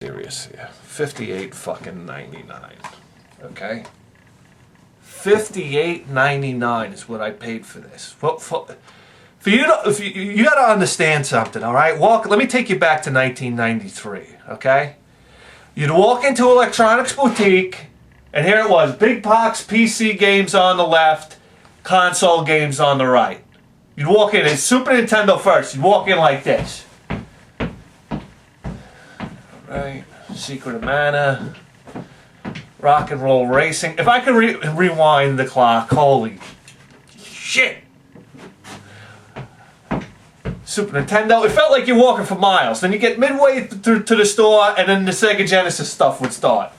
Serious here. 58 fucking 99. Okay? 58.99 is what I paid for this. For you to, you got to understand something, all right? Let me take you back to 1993, okay? You'd walk into Electronics Boutique, and here it was, big box PC games on the left, console games on the right. You'd walk in, it's Super Nintendo first. You'd walk in like this. Right, Secret of Mana, Rock and Roll Racing. If I could rewind the clock, holy shit. Super Nintendo, it felt like you're walking for miles. Then you get midway to the store, and then the Sega Genesis stuff would start.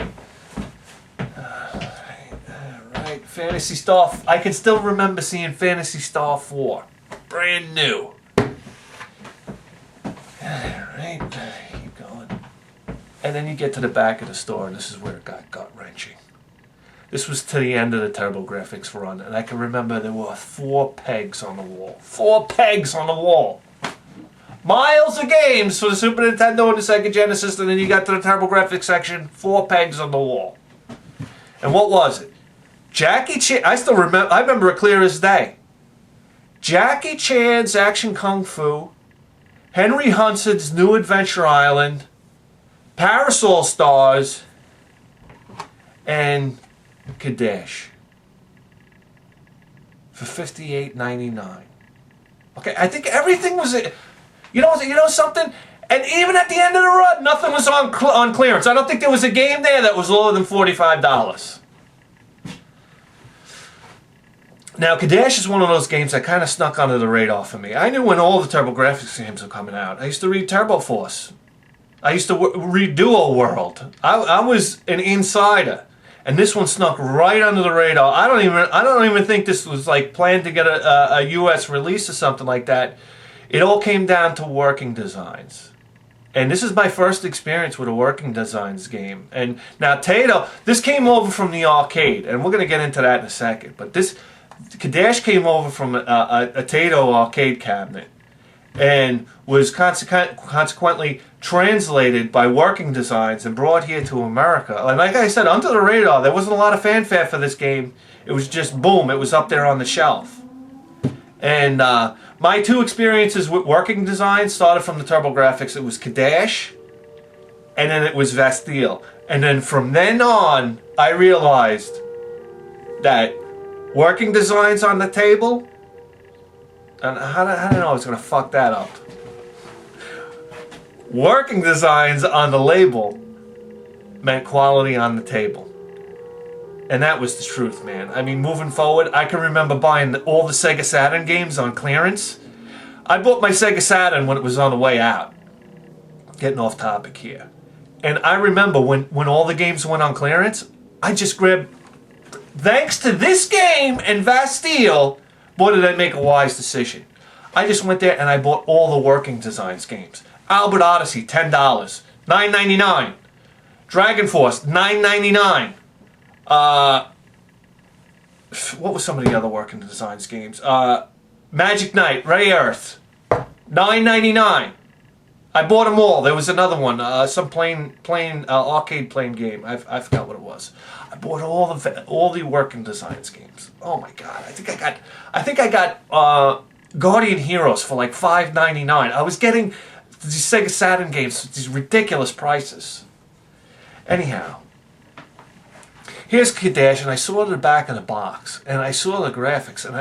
Alright, Phantasy Star. I can still remember seeing Phantasy Star 4. Brand new. Alright. And then you get to the back of the store, and this is where it got gut-wrenching. This was to the end of the TurboGrafx run, and I can remember there were 4 pegs on the wall. 4 pegs on the wall! Miles of games for the Super Nintendo and the Sega Genesis, and then you got to the TurboGrafx section, 4 pegs on the wall. And what was it? Jackie Chan, I remember it clear as day. Jackie Chan's Action Kung Fu, Henry Hunsa's New Adventure Island, Parasol Stars, and Cadash for $58.99. Okay, I think everything was, you know something? And even at the end of the run, nothing was on clearance. I don't think there was a game there that was lower than $45. Now, Cadash is one of those games that kind of snuck under the radar for me. I knew when all the TurboGrafx games were coming out. I used to read Turbo Force. I used to read Duo World. I was an insider, and this one snuck right under the radar. I don't even think this was like planned to get a U.S. release or something like that. It all came down to working designs, and this is my first experience with a working designs game. And now Tato, this came over from the arcade, and we're gonna get into that in a second. But this Cadash came over from a Tato arcade cabinet, and was consequently translated by Working Designs and brought here to America. And like I said, under the radar, there wasn't a lot of fanfare for this game. It was just boom, it was up there on the shelf. And my 2 experiences with Working Designs started from the TurboGrafx. It was Cadash, and then it was Vastille. And then from then on, I realized that Working Designs on the table, and how did I know I was going to fuck that up? Working Designs on the label meant quality on the table. And that was the truth, man. I mean, moving forward, I can remember buying all the Sega Saturn games on clearance. I bought my Sega Saturn when it was on the way out. Getting off topic here. And I remember when all the games went on clearance, I just grabbed, thanks to this game and Vastille, boy did I make a wise decision. I just went there and I bought all the Working Designs games. Albert Odyssey, $10. $9.99. Dragon Force, $9.99. What was some of the other Working Designs games? Magic Knight, Ray Earth, $9.99. I bought them all. There was another one, some arcade playing game. I forgot what it was. I bought all the Working Designs games. Oh my god! I think I got Guardian Heroes for like $5.99. I was getting these Sega Saturn games at these ridiculous prices. Anyhow, here's Cadash, and I saw the back of the box, and I saw the graphics, and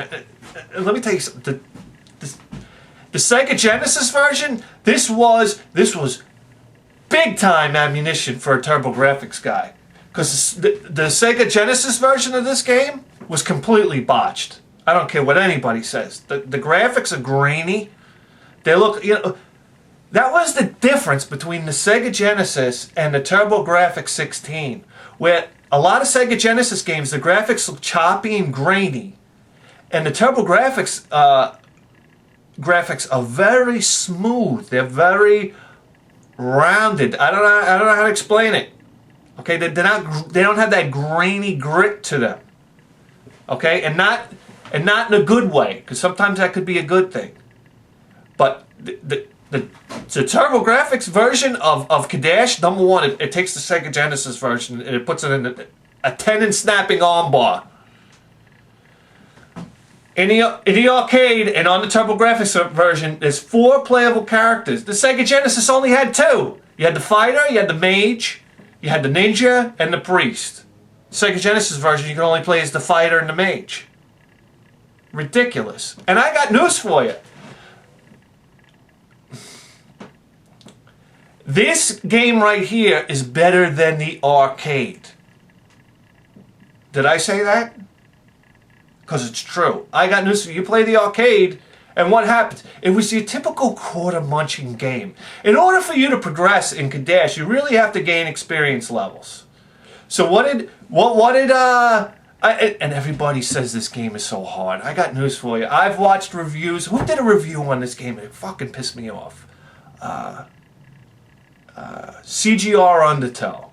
let me tell you something. The Sega Genesis version, this was big time ammunition for a TurboGrafx guy, because the Sega Genesis version of this game was completely botched. I don't care what anybody says. The graphics are grainy. They look, that was the difference between the Sega Genesis and the TurboGrafx 16, where a lot of Sega Genesis games, the graphics look choppy and grainy, and the TurboGrafx graphics are very smooth. They're very rounded. I don't know how to explain it. Okay, they don't have that grainy grit to them. Okay, and not in a good way, because sometimes that could be a good thing. But the TurboGrafx version of Cadash, number one, it takes the Sega Genesis version and it puts it in a tenon snapping armbar. In the arcade and on the TurboGrafx version, there's 4 playable characters. The Sega Genesis only had 2. You had the fighter, you had the mage, you had the ninja, and the priest. Sega Genesis version, you can only play as the fighter and the mage. Ridiculous. And I got news for you. This game right here is better than the arcade. Did I say that? Because it's true. I got news for you. You play the arcade, and what happens? It was your typical quarter-munching game. In order for you to progress in Cadash, you really have to gain experience levels. So and everybody says this game is so hard. I got news for you. I've watched reviews. Who did a review on this game? It fucking pissed me off. CGR Undertow.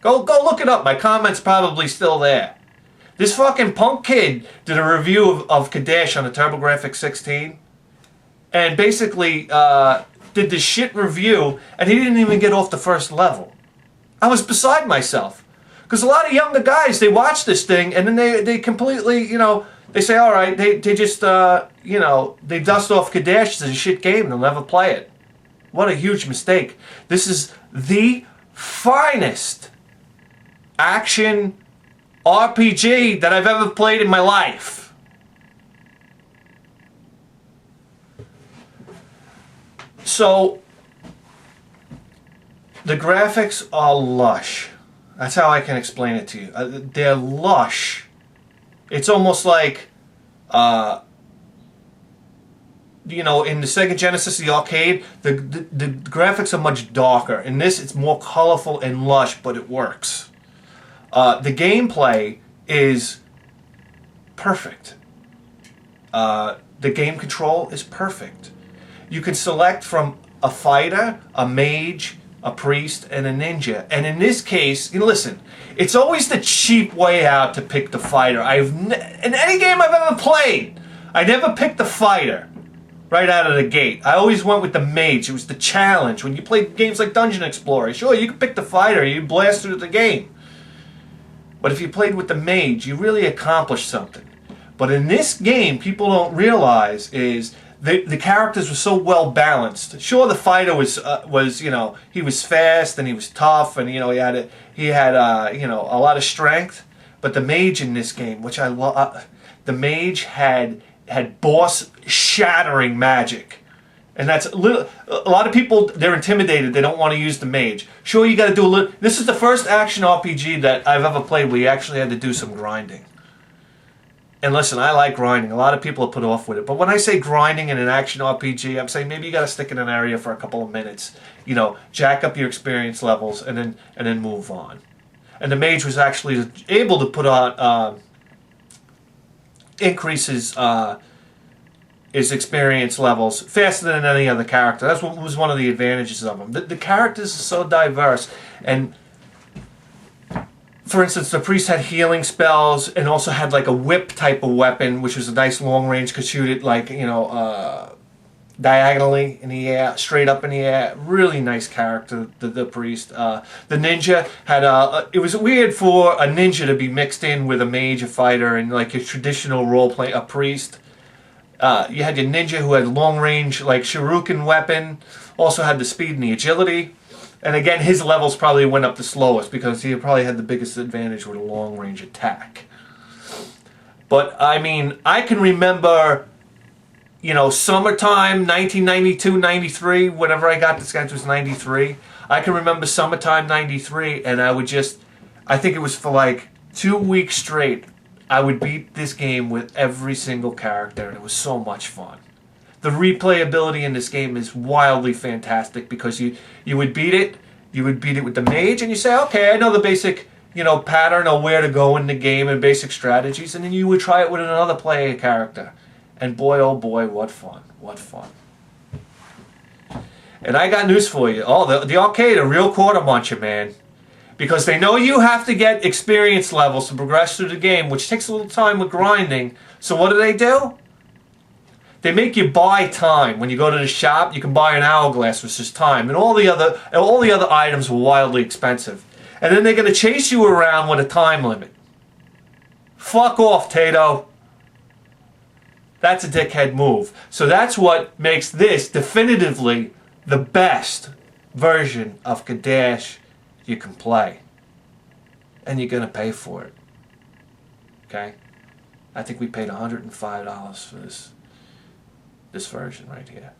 Go look it up. My comment's probably still there. This fucking punk kid did a review of Cadash on the TurboGrafx 16 and basically did this shit review, and he didn't even get off the first level. I was beside myself. Because a lot of younger guys, they watch this thing and then they completely, they say, all right, they just, they dust off Cadash as a shit game and they'll never play it. What a huge mistake. This is the finest action RPG that I've ever played in my life. So, the graphics are lush. That's how I can explain it to you. They're lush. It's almost like, in the Sega Genesis, the arcade, the graphics are much darker. In this, it's more colorful and lush, but it works. The gameplay is perfect. The game control is perfect. You can select from a fighter, a mage, a priest, and a ninja. And in this case, listen, it's always the cheap way out to pick the fighter. In any game I've ever played, I never picked the fighter right out of the gate. I always went with the mage. It was the challenge. When you play games like Dungeon Explorer, sure, you can pick the fighter, you blast through the game. But if you played with the mage, you really accomplished something. But in this game, people don't realize is the characters were so well balanced. Sure, the fighter was he was fast and he was tough and he had a lot of strength. But the mage in this game, which I love, the mage had boss shattering magic. And that's a lot of people, they're intimidated. They don't want to use the mage. Sure, you got to do a little. This is the first action RPG that I've ever played where you actually had to do some grinding. And listen, I like grinding. A lot of people are put off with it. But when I say grinding in an action RPG, I'm saying maybe you got to stick in an area for a couple of minutes. Jack up your experience levels and then move on. And the mage was actually able to put on increases his experience levels faster than any other character. That's what was one of the advantages of them. The characters are so diverse, and for instance, the priest had healing spells and also had like a whip type of weapon, which was a nice long range, could shoot it like diagonally in the air, straight up in the air. Really nice character, the priest. The ninja had it was weird for a ninja to be mixed in with a mage, a fighter, and like your traditional role play, a priest. You had your ninja who had long range, like shuriken weapon, also had the speed and the agility. And again, his levels probably went up the slowest because he probably had the biggest advantage with a long range attack. But I mean, I can remember, summertime 1992, 93, whenever I got this guy, it was 93. I can remember summertime 93, and I think it was for like 2 weeks straight. I would beat this game with every single character, and it was so much fun. The replayability in this game is wildly fantastic because you would beat it with the mage, and you say, okay, I know the basic, pattern of where to go in the game and basic strategies, and then you would try it with another player character. And boy, oh boy, what fun. What fun. And I got news for you. Oh, the arcade, a real quarter muncher, man. Because they know you have to get experience levels to progress through the game, which takes a little time with grinding. So what do? They make you buy time. When you go to the shop, you can buy an hourglass, which is time. And all the other items were wildly expensive. And then they're going to chase you around with a time limit. Fuck off, Tato. That's a dickhead move. So that's what makes this definitively the best version of Cadash you can play. And you're going to pay for it. Okay? I think we paid $105 for this version right here.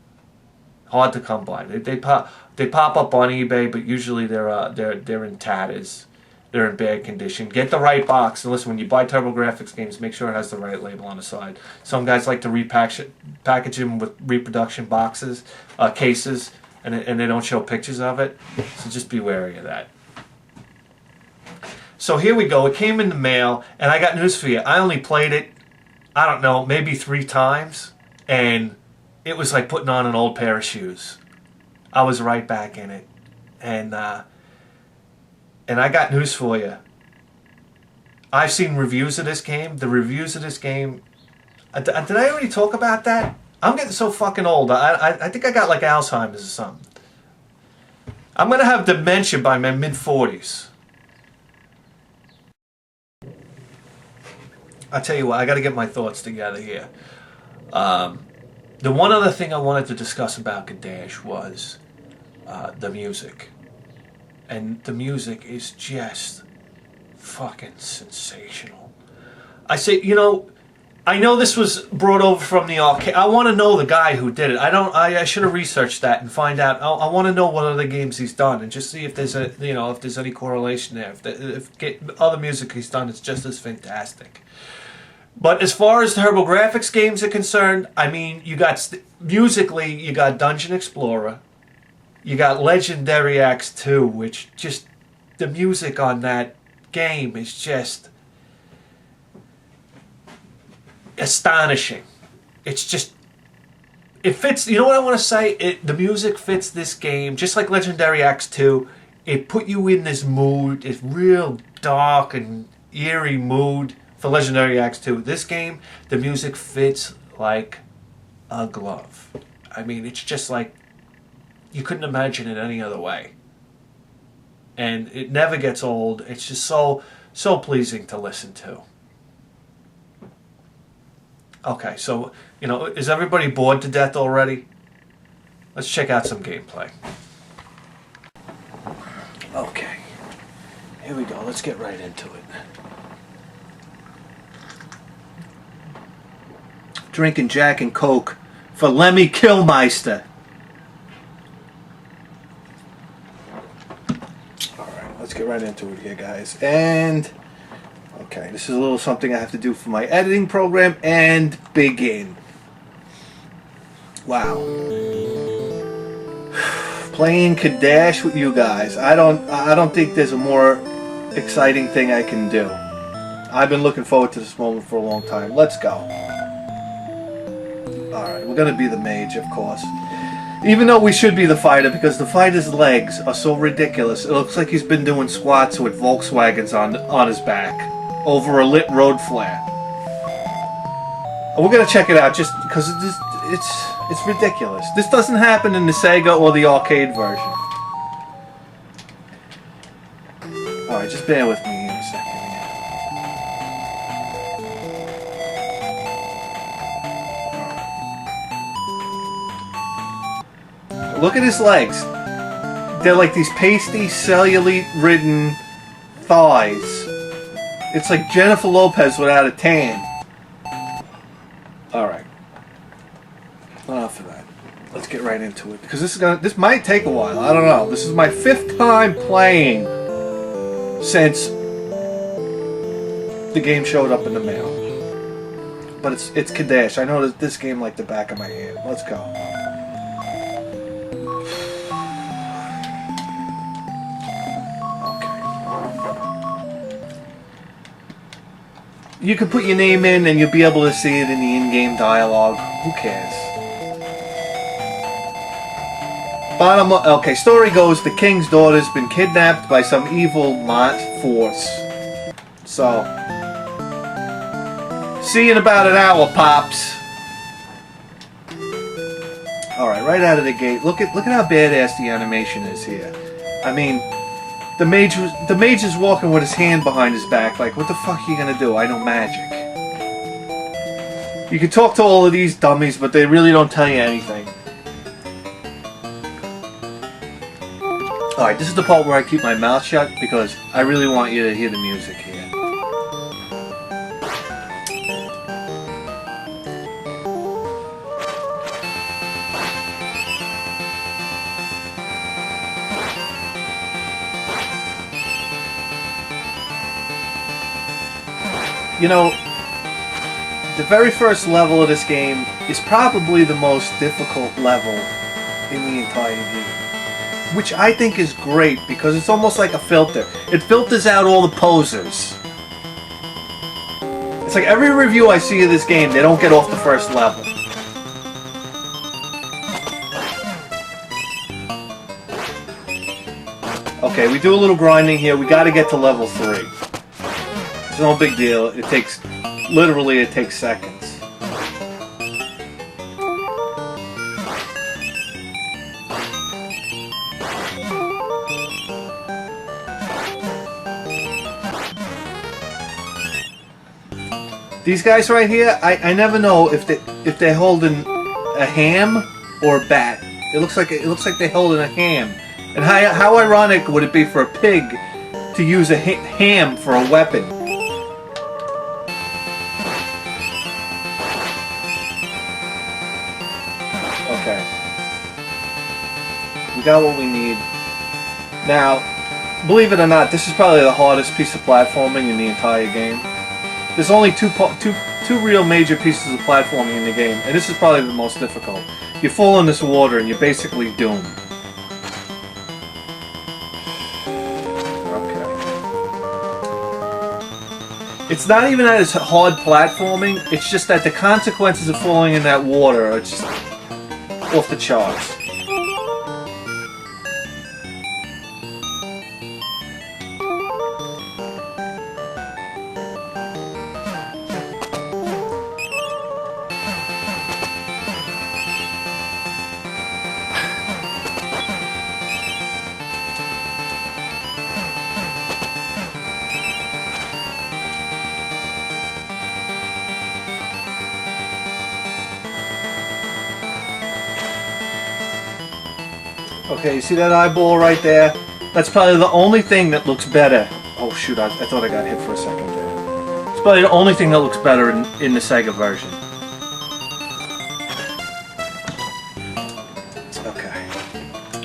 Hard to come by. They pop up on eBay, but usually they're in tatters. They're in bad condition. Get the right box. And listen, when you buy TurboGrafx games, make sure it has the right label on the side. Some guys like to package them with reproduction boxes, cases, and they don't show pictures of it. So just be wary of that. So here we go. It came in the mail, and I got news for you. I only played it, I don't know, maybe 3 times, and it was like putting on an old pair of shoes. I was right back in it. And I got news for you. I've seen reviews of this game. The reviews of this game... Did I already talk about that? I'm getting so fucking old. I think I got like Alzheimer's or something. I'm going to have dementia by my mid-40s. I tell you what, I got to get my thoughts together here. The one other thing I wanted to discuss about Cadash was the music. And the music is just fucking sensational. I say, you know, I know this was brought over from the arcade. I want to know the guy who did it. I should have researched that and find out. I want to know what other games he's done and just see if there's if there's any correlation there. If other music he's done is just as fantastic. But as far as TurboGrafx games are concerned, I mean, you got musically, you got Dungeon Explorer, you got Legendary Axe 2, which just the music on that game is just astonishing. It's just, it fits. You know what I want to say? The music fits this game just like Legendary Axe 2. It put you in this mood, this real dark and eerie mood. For Legendary Axe 2, this game, the music fits like a glove. I mean, it's just like you couldn't imagine it any other way. And it never gets old. It's just so pleasing to listen to. Okay, so, you know, is everybody bored to death already? Let's check out some gameplay. Okay, here we go. Let's get right into it. Drinking Jack and Coke for Lemmy Kilmeister. Alright, let's get right into it here, guys. And, okay, this is a little something I have to do for my editing program, and begin. Wow. Playing Cadash with you guys. I don't think there's a more exciting thing I can do. I've been looking forward to this moment for a long time. Let's go. Alright, we're going to be the mage, of course. Even though we should be the fighter, because the fighter's legs are so ridiculous. It looks like he's been doing squats with Volkswagens on his back over a lit road flare. We're going to check it out just because it's ridiculous. This doesn't happen in the Sega or the arcade version. Alright, just bear with me a second. Look at his legs. They're like these pasty, cellulite-ridden thighs. It's like Jennifer Lopez without a tan. Alright. Enough of that. Let's get right into it. Because this might take a while. I don't know. This is my 5th time playing since the game showed up in the mail. But it's Cadash. I know this game like the back of my hand. Let's go. You can put your name in and you'll be able to see it in the in-game dialogue. Who cares? Okay, story goes, the king's daughter's been kidnapped by some evil force. So, see you in about an hour, Pops. Alright, right out of the gate, look at how badass the animation is here. I mean, the mage is walking with his hand behind his back, like, what the fuck are you gonna do? I know magic. You can talk to all of these dummies, but they really don't tell you anything. Alright, this is the part where I keep my mouth shut, because I really want you to hear the music here. You know, the very first level of this game is probably the most difficult level in the entire game. Which I think is great because it's almost like a filter. It filters out all the posers. It's like every review I see of this game, they don't get off the first level. Okay, we do a little grinding here. We gotta get to level 3. It's no big deal. It takes, literally it takes seconds. These guys right here, I never know if they're holding a ham or a bat. It looks like they're holding a ham. And how ironic would it be for a pig to use a ham for a weapon? Okay. We got what we need. Now, believe it or not, this is probably the hardest piece of platforming in the entire game. There's only two real major pieces of platforming in the game, and this is probably the most difficult. You fall in this water and you're basically doomed. Okay. It's not even that it's hard platforming, it's just that the consequences of falling in that water are just off the charts. Okay, you see that eyeball right there? That's probably the only thing that looks better. Oh shoot, I thought I got hit for a second there. It's probably the only thing that looks better in the Sega version. Okay.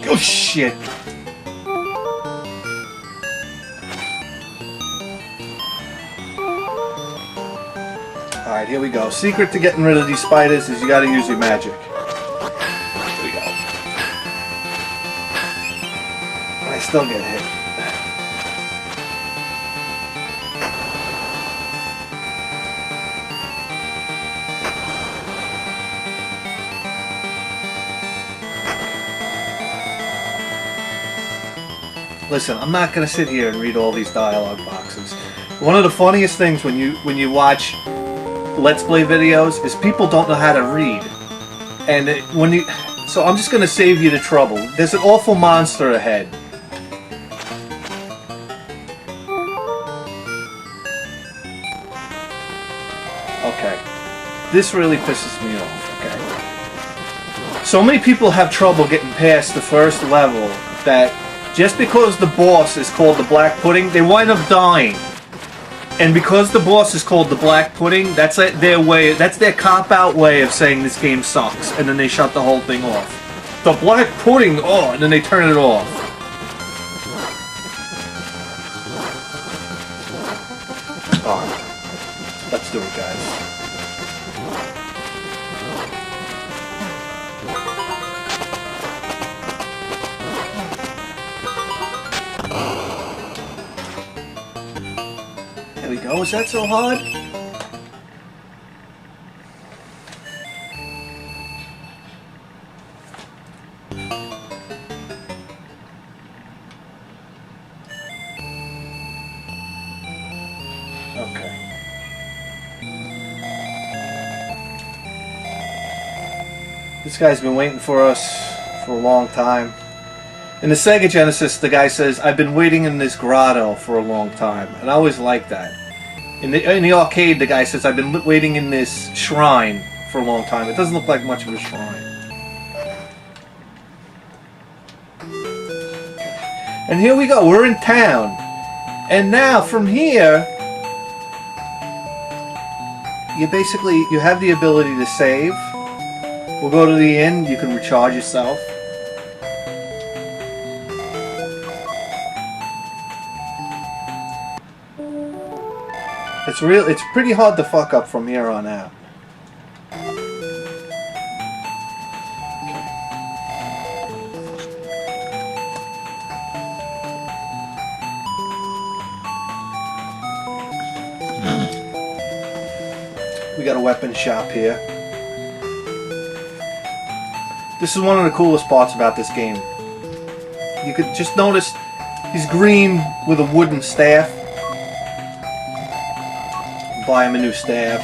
Oh shit! Alright, here we go. Secret to getting rid of these spiders is you gotta use your magic. I still get hit. Listen, I'm not gonna sit here and read all these dialogue boxes. One of the funniest things when you watch Let's Play videos is people don't know how to read, and so I'm just gonna save you the trouble. There's an awful monster ahead. Okay, this really pisses me off, okay? So many people have trouble getting past the first level that just because the boss is called the Black Pudding, they wind up dying. And because the boss is called the Black Pudding, that's their cop-out way of saying this game sucks, and then they shut the whole thing off. The Black Pudding, oh, and then they turn it off. Alright. Let's do it, guys. There we go. Is that so hard? This guy's been waiting for us for a long time. In the Sega Genesis, the guy says, "I've been waiting in this grotto for a long time," and I always like that. In the arcade, the guy says, "I've been waiting in this shrine for a long time." It doesn't look like much of a shrine. And here we go. We're in town, and now from here, you have the ability to save. We'll go to the inn. You can recharge yourself. It's pretty hard to fuck up from here on out. We got a weapon shop here. This is one of the coolest parts about this game. You could just notice he's green with a wooden staff. Buy him a new staff.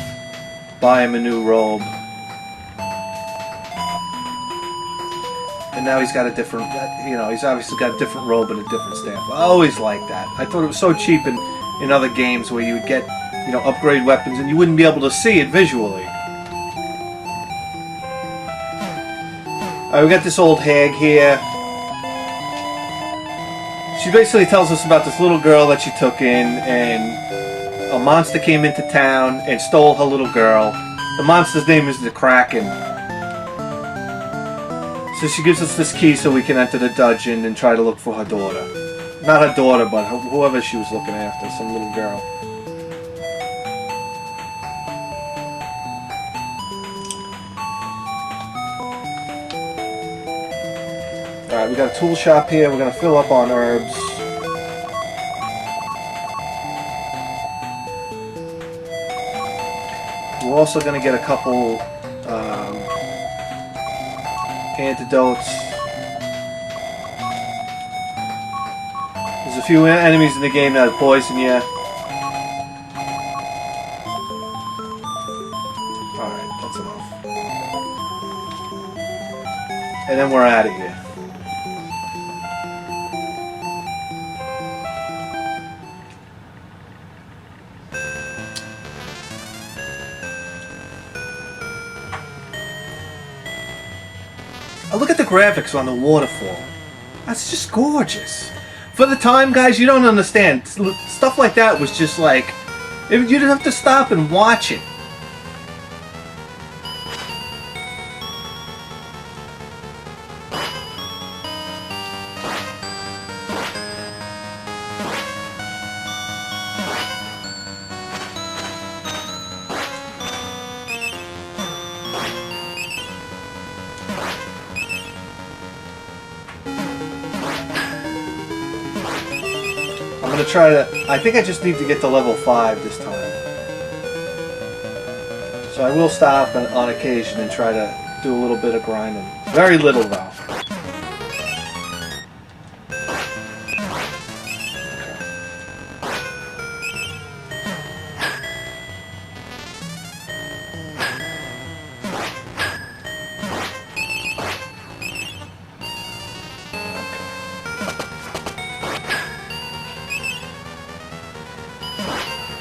Buy him a new robe. And now he's got a different, he's obviously got a different robe and a different staff. I always liked that. I thought it was so cheap in other games where you would get, upgrade weapons and you wouldn't be able to see it visually. Alright, we got this old hag here. She basically tells us about this little girl that she took in, and a monster came into town and stole her little girl. The monster's name is the Kraken. So she gives us this key so we can enter the dungeon and try to look for her daughter. Not her daughter, but whoever she was looking after, some little girl. Alright, we got a tool shop here. We're going to fill up on herbs. We're also going to get a couple antidotes. There's a few enemies in the game that poison you. Alright, that's enough. And then we're out of here. Look at the graphics on the waterfall. That's just gorgeous. For the time, guys, you don't understand. Stuff like that was just like, you didn't have to stop and watch it. I'm going to try to... I think I just need to get to level 5 this time. So I will stop on occasion and try to do a little bit of grinding. Very little, though.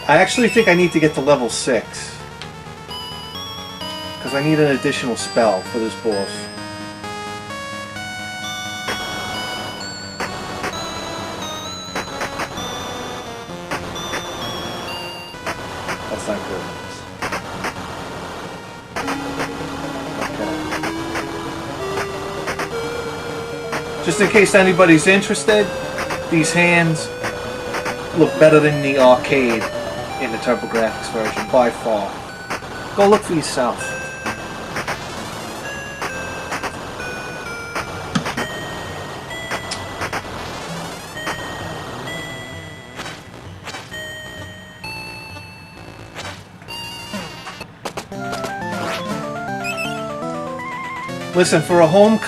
I actually think I need to get to level 6. Because I need an additional spell for this boss. That's not good. Okay. Just in case anybody's interested, these hands look better than the arcade in the TurboGrafx version, by far. Go look for yourself. Listen, for a home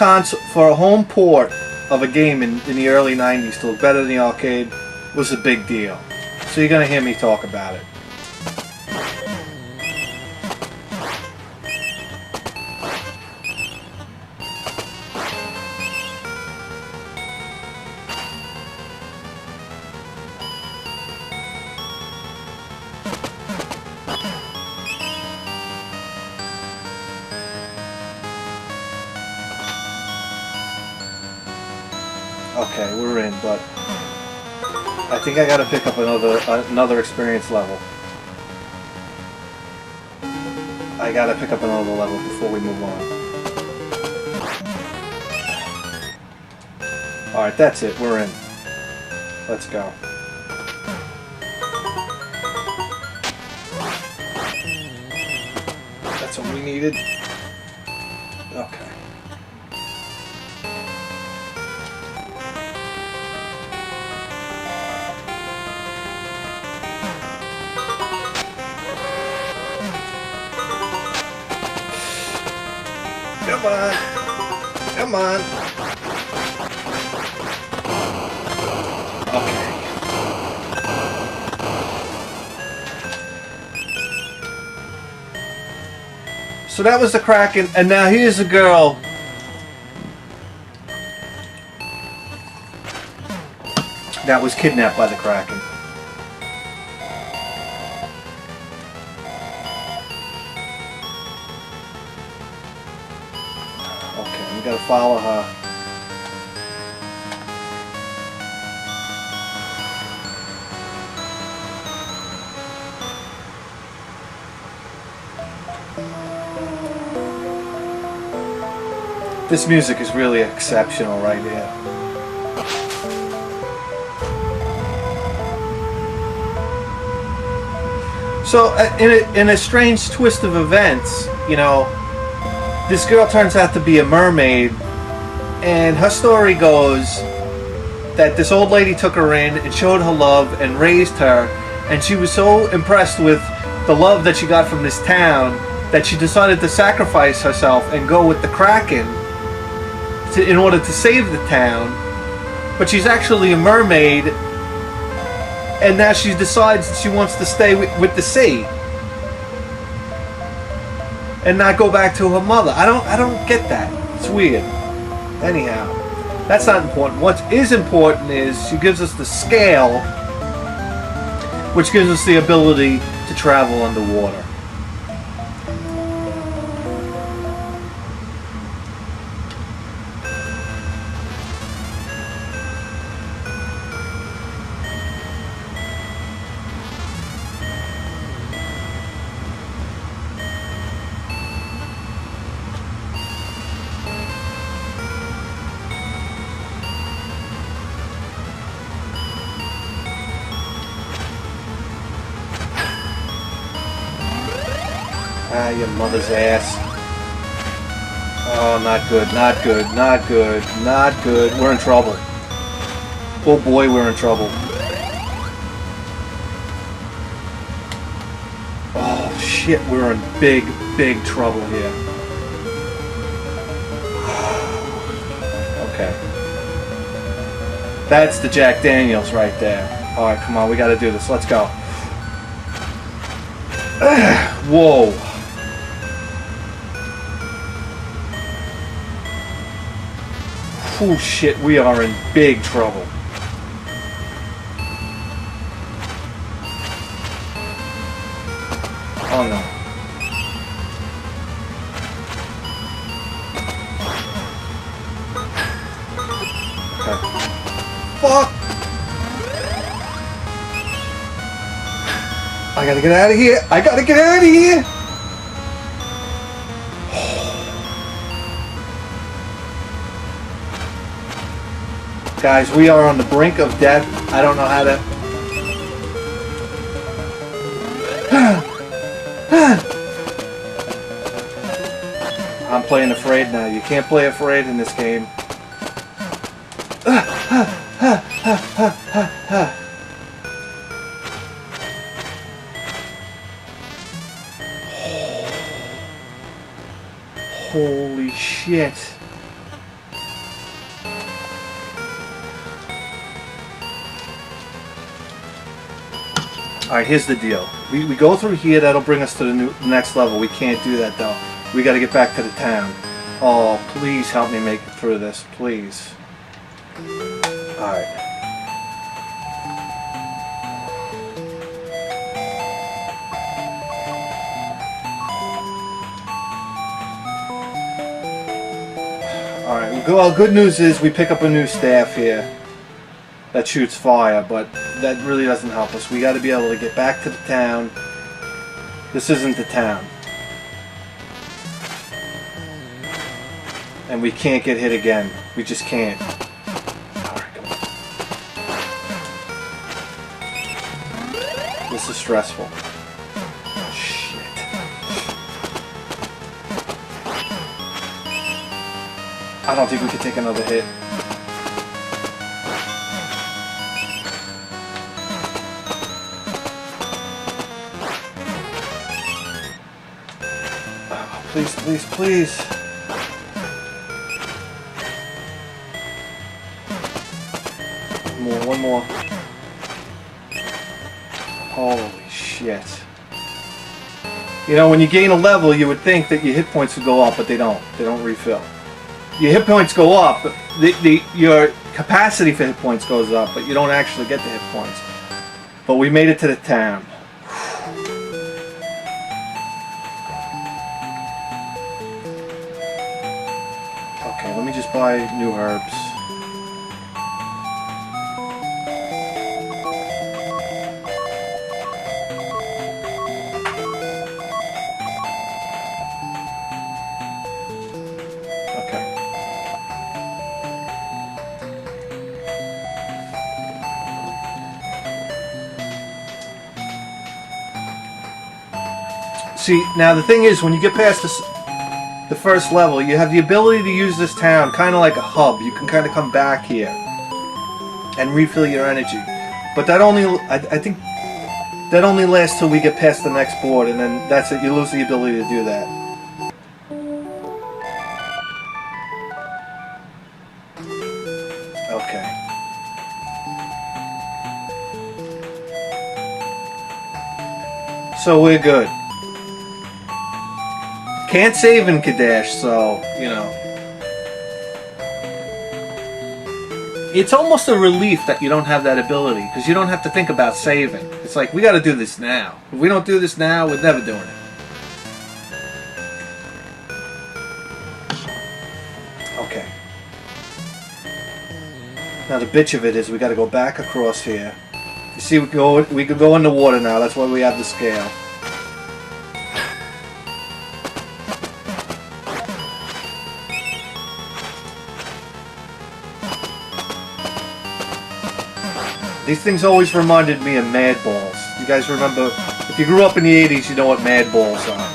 port of a game in the early 90s to look better than the arcade was a big deal. So you're going to hear me talk about it. Okay, we're in, but I think I gotta pick up another experience level. I gotta pick up another level before we move on. Alright, that's it. We're in. Let's go. That's what we needed. Okay. Come on. Come on. Okay. So that was the Kraken, and now here's a girl. That was kidnapped by the Kraken. Okay, we gotta follow her. This music is really exceptional right here. So, in a strange twist of events, you know, this girl turns out to be a mermaid, and her story goes that this old lady took her in and showed her love and raised her, and she was so impressed with the love that she got from this town that she decided to sacrifice herself and go with the Kraken in order to save the town. But she's actually a mermaid, and now she decides that she wants to stay with the sea and not go back to her mother. I don't get that. It's weird. Anyhow, that's not important. What is important is she gives us the scale, which gives us the ability to travel underwater. Ah, your mother's ass. Oh, not good, not good, not good, not good. We're in trouble. Oh boy, we're in trouble. Oh shit, we're in big, big trouble here. Okay. That's the Jack Daniels right there. Alright, come on, we gotta do this. Let's go. Whoa. Oh shit, we are in big trouble. Oh no. Okay. Fuck! I gotta get out of here! I gotta get out of here! Guys, we are on the brink of death. I don't know how to... I'm playing afraid now. You can't play afraid in this game. Holy shit. Alright, here's the deal. We go through here, that'll bring us to the next level. We can't do that though. We gotta get back to the town. Oh, please help me make it through this, please. Alright. Alright, well, good news is we pick up a new staff here. that shoots fire, but that really doesn't help us. We got to be able to get back to the town. This isn't the town. And we can't get hit again. We just can't. Alright, come on. This is stressful. Shit. I don't think we can take another hit. Oh, please, please, please. One more. Holy shit. You know, when you gain a level, you would think that your hit points would go up, but they don't. They don't refill. Your hit points go up, but your capacity for hit points goes up, but you don't actually get the hit points. But we made it to the town. Okay, let me just buy new herbs. See, now the thing is, when you get past the first level, you have the ability to use this town kind of like a hub. You can kind of come back here and refill your energy. But that only, I think, that only lasts till we get past the next board, and then that's it. You lose the ability to do that. Okay. So we're good. Can't save in Cadash, so, you know. It's almost a relief that you don't have that ability, because you don't have to think about saving. It's like, we gotta do this now. If we don't do this now, we're never doing it. Okay. Now the bitch of it is we gotta go back across here. You see, we can go in the water now, that's why we have the scale. These things always reminded me of Mad Balls. You guys remember, if you grew up in the 80s, you know what Mad Balls are.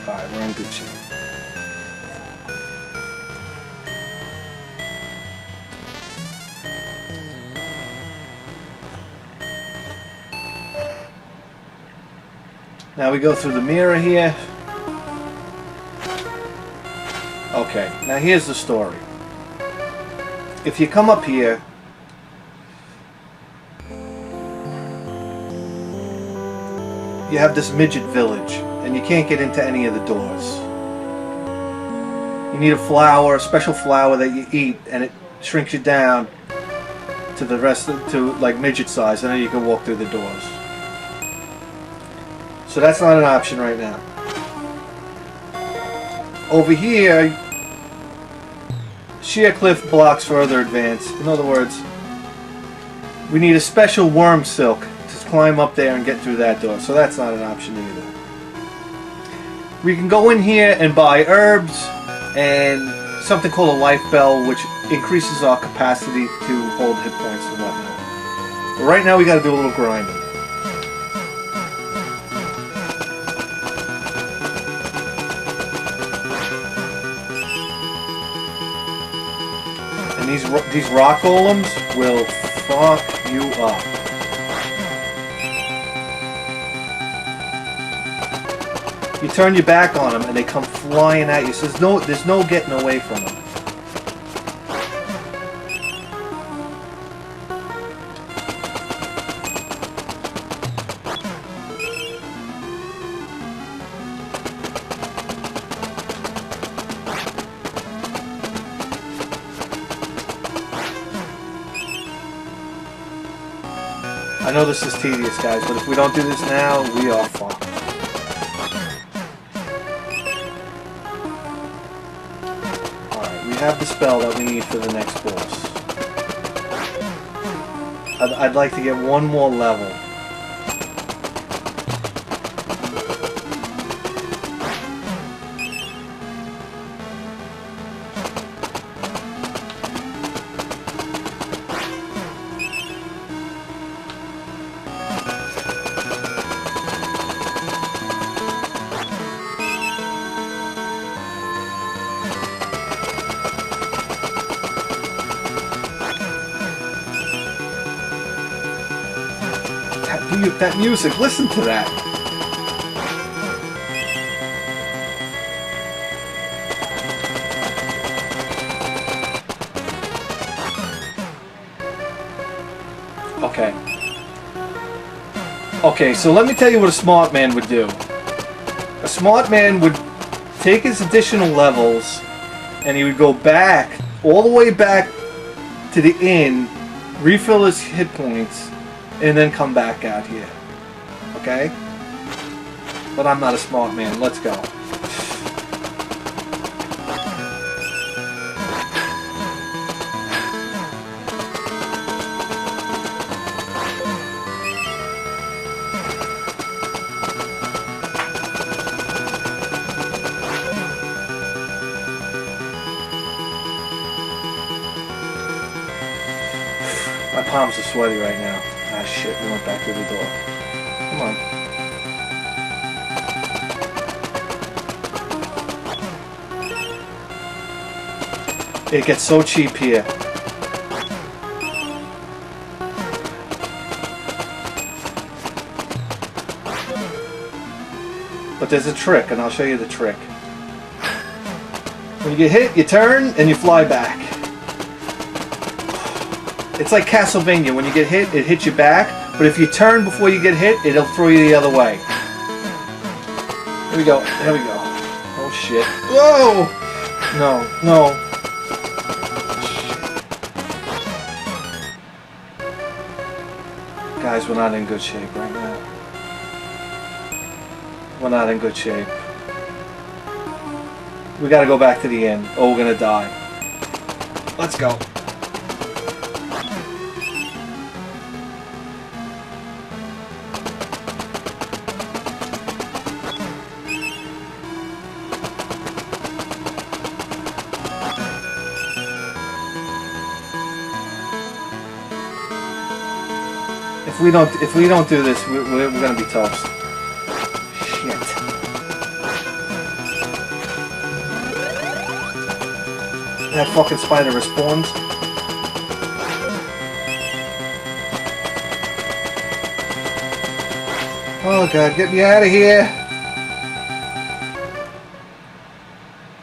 Alright, we're in good shape. Now we go through the mirror here. Okay, now here's the story. If you come up here, you have this Midget village, and you can't get into any of the doors. You need a flower, a special flower that you eat, and it shrinks you down to the rest of, to like midget size, and then you can walk through the doors. So that's not an option right now. Over here, sheer cliff blocks further advance. In other words, we need a special worm silk to climb up there and get through that door. So that's not an option either. We can go in here and buy herbs and something called a life bell, which increases our capacity to hold hit points and whatnot. But right now we got to do a little grinding. And these rock golems will fuck you up. You turn your back on them and they come flying at you. So there's no getting away from them. I know this is tedious, guys, but if we don't do this now, we are fucked. Alright, we have the spell that we need for the next boss. I'd like to get one more level. That music, listen to that. Okay. Okay, so let me tell you what a smart man would do. A smart man would take his additional levels and he would go back, all the way back to the inn, refill his hit points, and then come back out here. Okay? But I'm not a smart man. Let's go. My palms are sweaty right now. Ah, shit, we went back through the door. Come on. It gets so cheap here. But there's a trick, and I'll show you the trick. When you get hit, you turn, and you fly back. It's like Castlevania. When you get hit, it hits you back. But if you turn before you get hit, it'll throw you the other way. Here we go. There we go. Oh, shit. Whoa! No. No. Shit. Guys, we're not in good shape right now. We're not in good shape. We gotta go back to the inn, or we're gonna die. Let's go. If we don't do this, we're gonna be toast. Shit. That fucking spider respawns. Oh god, get me out of here.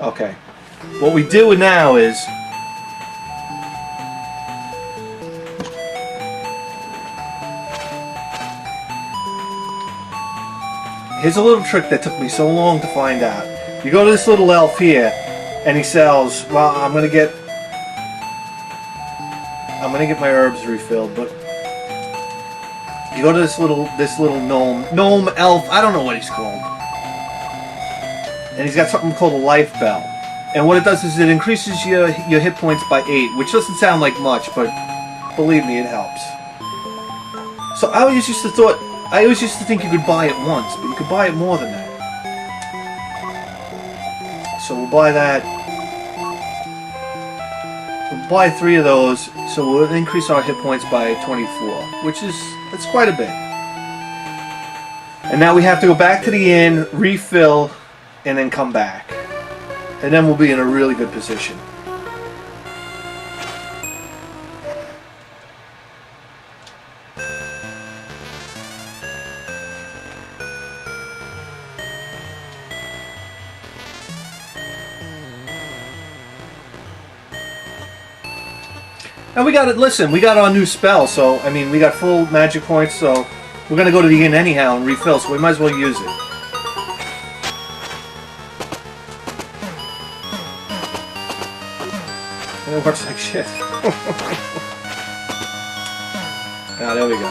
Okay. What we do now is here's a little trick that took me so long to find out. You go to this little elf here, and he sells. Well, I'm gonna get my herbs refilled, but you go to this little gnome elf. I don't know what he's called, and he's got something called a life bell. And what it does is it increases your hit points by 8, which doesn't sound like much, but believe me, it helps. So I always used to think you could buy it once, but you could buy it more than that. So we'll buy that. We'll buy 3 of those, so we'll increase our hit points by 24, that's quite a bit. And now we have to go back to the inn, refill, and then come back. And then we'll be in a really good position. And we got it. Listen, we got our new spell, so I mean, we got full magic points, so we're gonna go to the inn anyhow and refill, so we might as well use it. And it works like shit. Ah, there we go.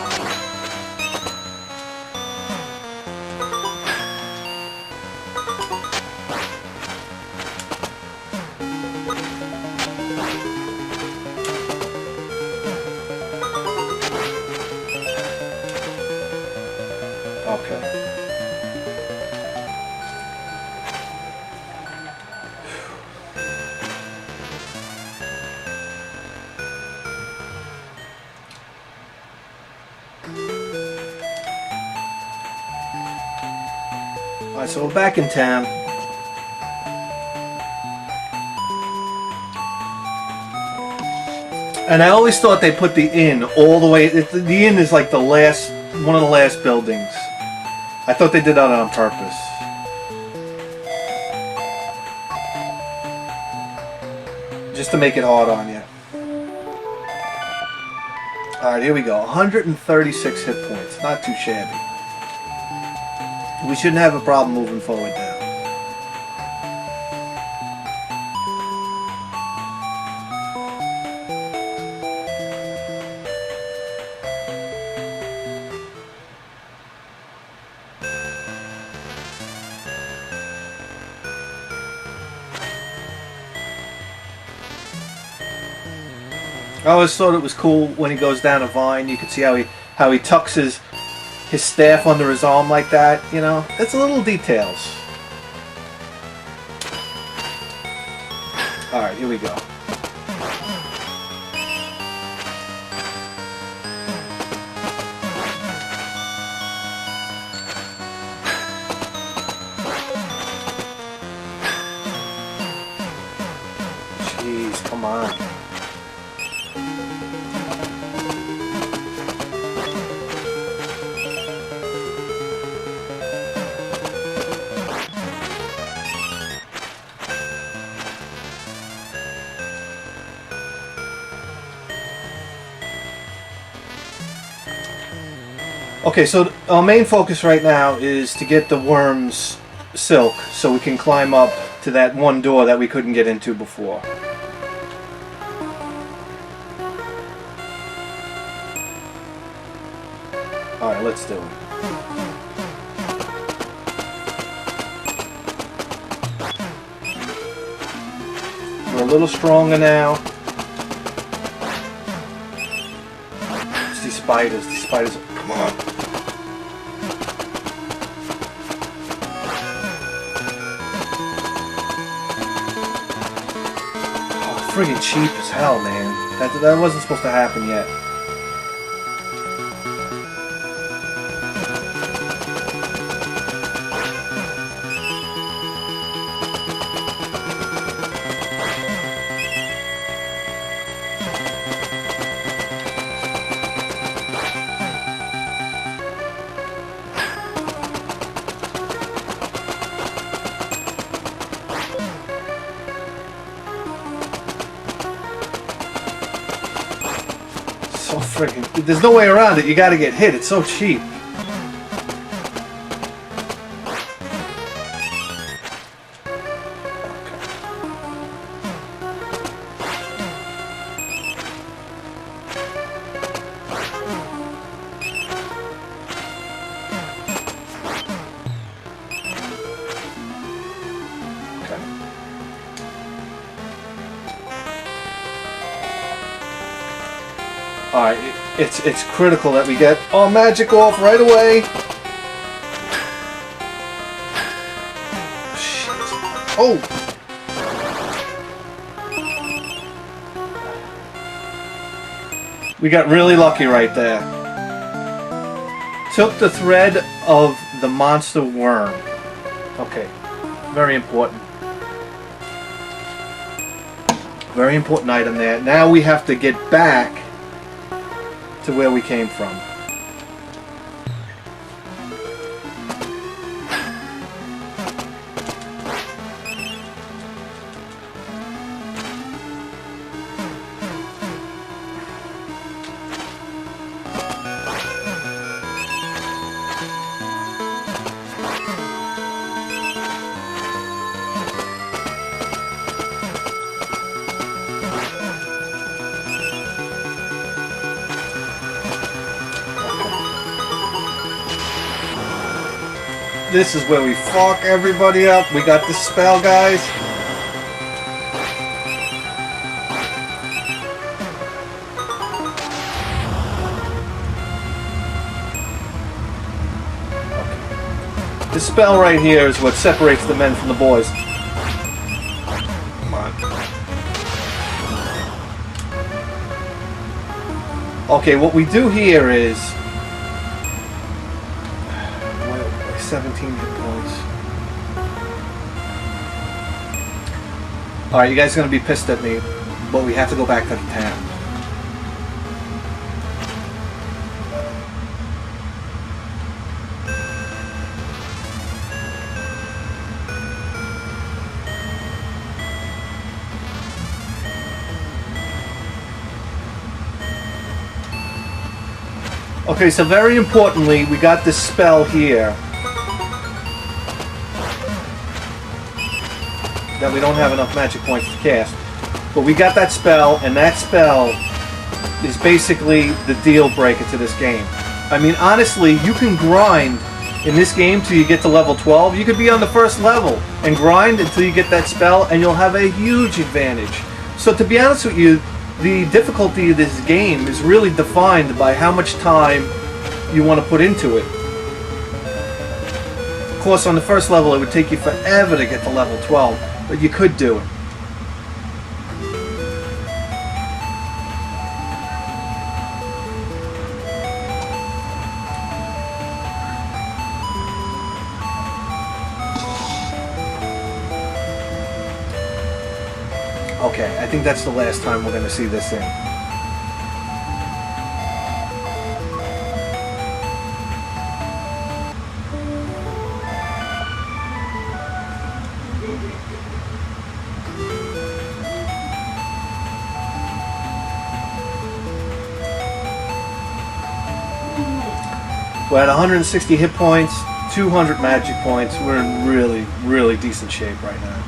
so we're back in town. And I always thought they put the inn all the way. The inn is like the last, one of the last buildings. I thought they did that on purpose. Just to make it hard on you. Alright, here we go. 136 hit points. Not too shabby. We shouldn't have a problem moving forward now. I always thought it was cool when he goes down a vine. You can see how he tucks his staff under his arm like that. You know, it's little details. All right, here we go. Jeez, come on. Okay, so our main focus right now is to get the worm's silk so we can climb up to that one door that we couldn't get into before. Alright, let's do it. We're a little stronger now. It's these spiders. These spiders. Come on. Oh, friggin' cheap as hell, man. That wasn't supposed to happen yet. So freaking... There's no way around it. You gotta get hit. It's so cheap. Alright, it's critical that we get our magic off right away. Shit. Oh! We got really lucky right there. Took the thread of the monster worm. Okay, very important. Very important item there. Now we have to get back to where we came from. This is where we fuck everybody up. We got the spell, guys. Okay. This spell right here is what separates the men from the boys. Come on. Okay, what we do here is 17 hit points. Alright, you guys are going to be pissed at me, but we have to go back to the town. Okay, so very importantly, we got this spell here that we don't have enough magic points to cast. But we got that spell, and that spell is basically the deal breaker to this game. I mean, honestly, you can grind in this game till you get to level 12. You could be on the first level and grind until you get that spell, and you'll have a huge advantage. So to be honest with you, the difficulty of this game is really defined by how much time you want to put into it. Of course, on the first level, it would take you forever to get to level 12, but you could do it. Okay, I think that's the last time we're going to see this in. We're at 160 hit points, 200 magic points. We're in really, really decent shape right now.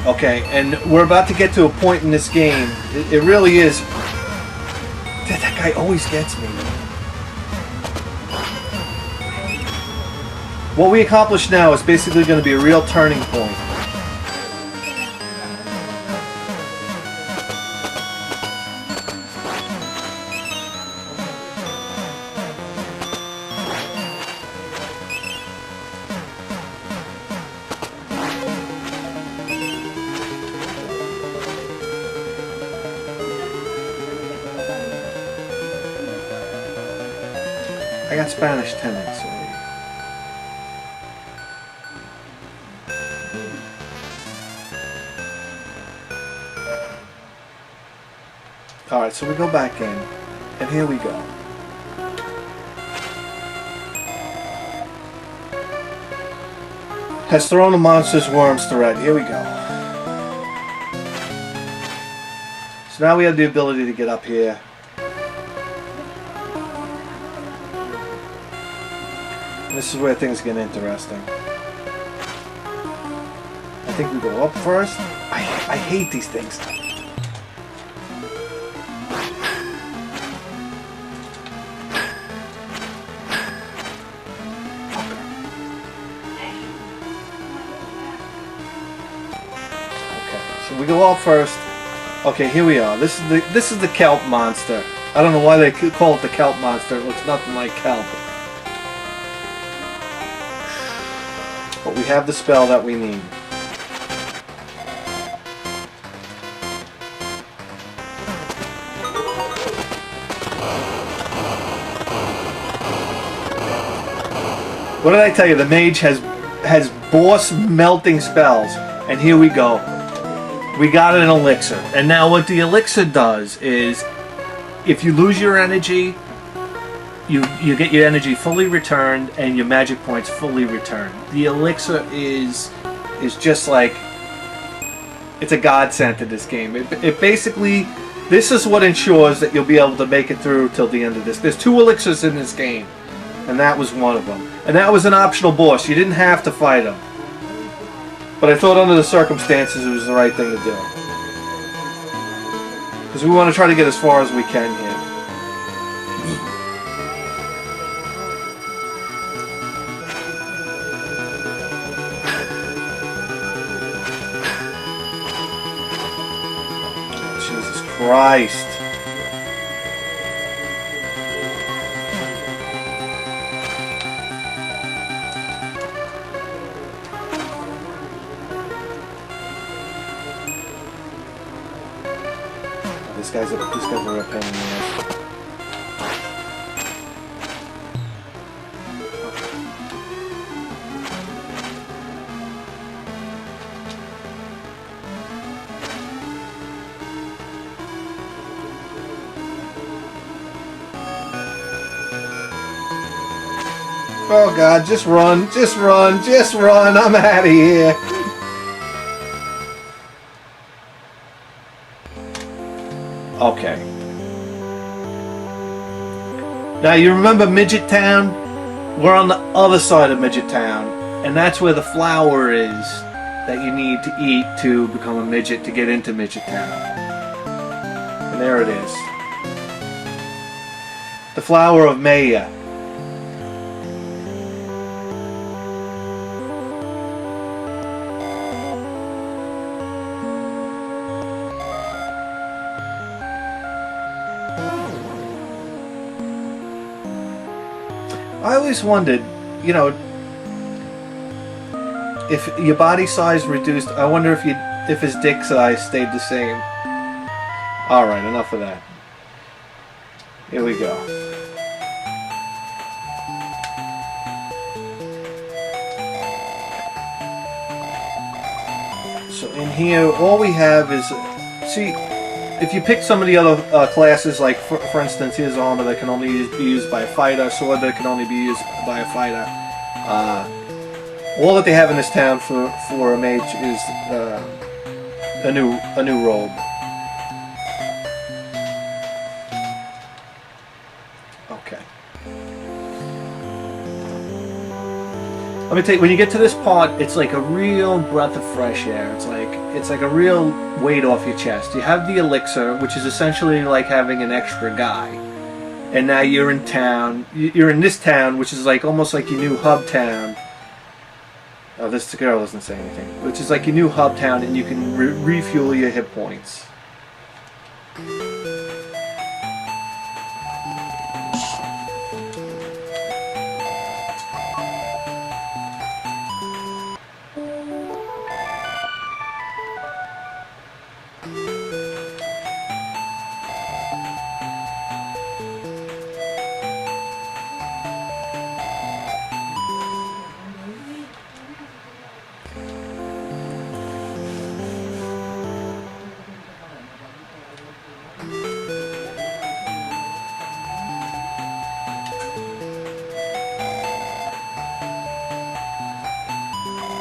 Okay, and we're about to get to a point in this game. It really is. That guy always gets me. What we accomplished now is basically going to be a real turning point. I got Spanish tenants. Alright, so we go back in, and here we go. Has thrown the monster's worms to red. Here we go. So now we have the ability to get up here. This is where things get interesting. I think we go up first. I hate these things. Okay, so we go up first. Okay, here we are. This is the kelp monster. I don't know why they call it the kelp monster. It looks nothing like kelp. But we have the spell that we need. What did I tell you? The mage has boss melting spells. And here we go. We got an elixir. And now what the elixir does is, if you lose your energy, you get your energy fully returned and your magic points fully returned. The elixir is just like, it's a godsend to this game. It basically, this is what ensures that you'll be able to make it through till the end of this. There's 2 elixirs in this game, and that was one of them. And that was an optional boss. You didn't have to fight him. But I thought under the circumstances it was the right thing to do. Because we want to try to get as far as we can here. Christ. This guy's a real pain in the ass. Oh God, just run, just run, just run. I'm out of here. Okay. Now you remember Midget Town? We're on the other side of Midget Town, and that's where the flower is that you need to eat to become a midget to get into Midget Town. And there it is. The flower of Maya. I always wondered, you know, if your body size reduced, I wonder if his dick size stayed the same. Alright, enough of that. Here we go. So in here, all we have is, see, if you pick some of the other classes, like for instance, here's armor that can only be used by a fighter, sword that can only be used by a fighter. All that they have in this town for a mage is a new robe. Okay. Let me tell you, when you get to this part, it's like a real breath of fresh air. It's like a real weight off your chest. You have the elixir, which is essentially like having an extra guy. And now you're in town. You're in this town, which is like almost like your new hub town. Oh, this girl doesn't say anything. Which is like your new hub town, and you can refuel your hit points.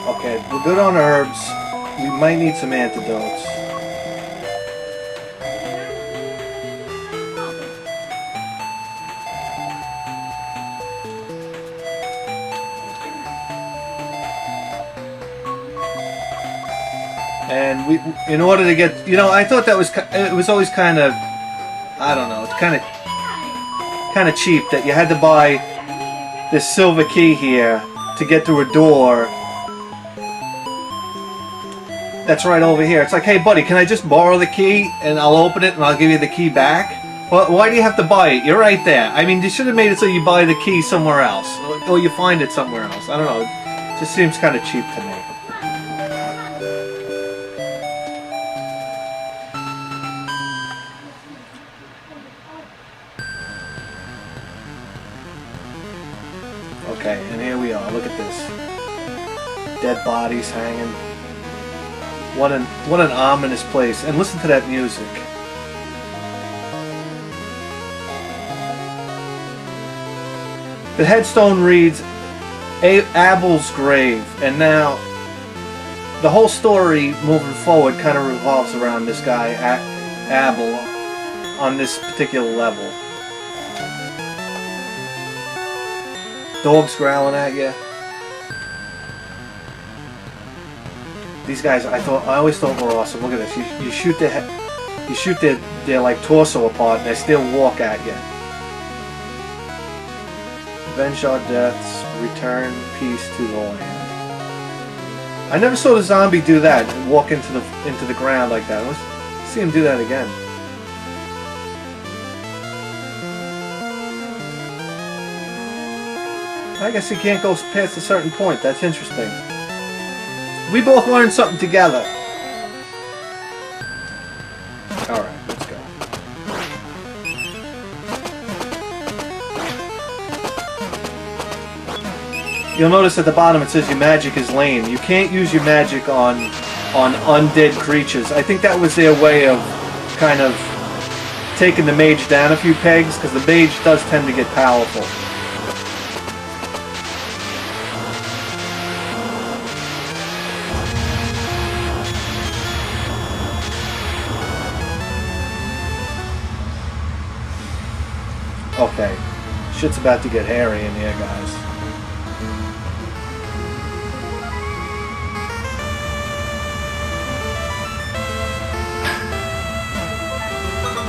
Okay, we're good on herbs. We might need some antidotes. And we, in order to get, you know, I thought that was, it was always kind of, I don't know, it's kind of cheap that you had to buy this silver key here to get through a door that's right over here. It's like, hey buddy, can I just borrow the key and I'll open it and I'll give you the key back? Well, why do you have to buy it? You're right there. I mean, they should have made it so you buy the key somewhere else, or you find it somewhere else. I don't know. It just seems kind of cheap to me. Okay, and here we are. Look at this. Dead bodies hanging. What an ominous place. And listen to that music. The headstone reads Abel's grave, and now the whole story moving forward kind of revolves around this guy Abel on this particular level. Dogs growling at you. These guys, I always thought were awesome. Look at this. You shoot their like torso apart, and they still walk at you. Avenge our deaths, return peace to the land. I never saw the zombie do that and walk into the ground like that. Let's see him do that again. I guess he can't go past a certain point. That's interesting. We both learned something together. Alright, let's go. You'll notice at the bottom it says your magic is lame. You can't use your magic on undead creatures. I think that was their way of kind of taking the mage down a few pegs, because the mage does tend to get powerful. Okay. Shit's about to get hairy in here, guys.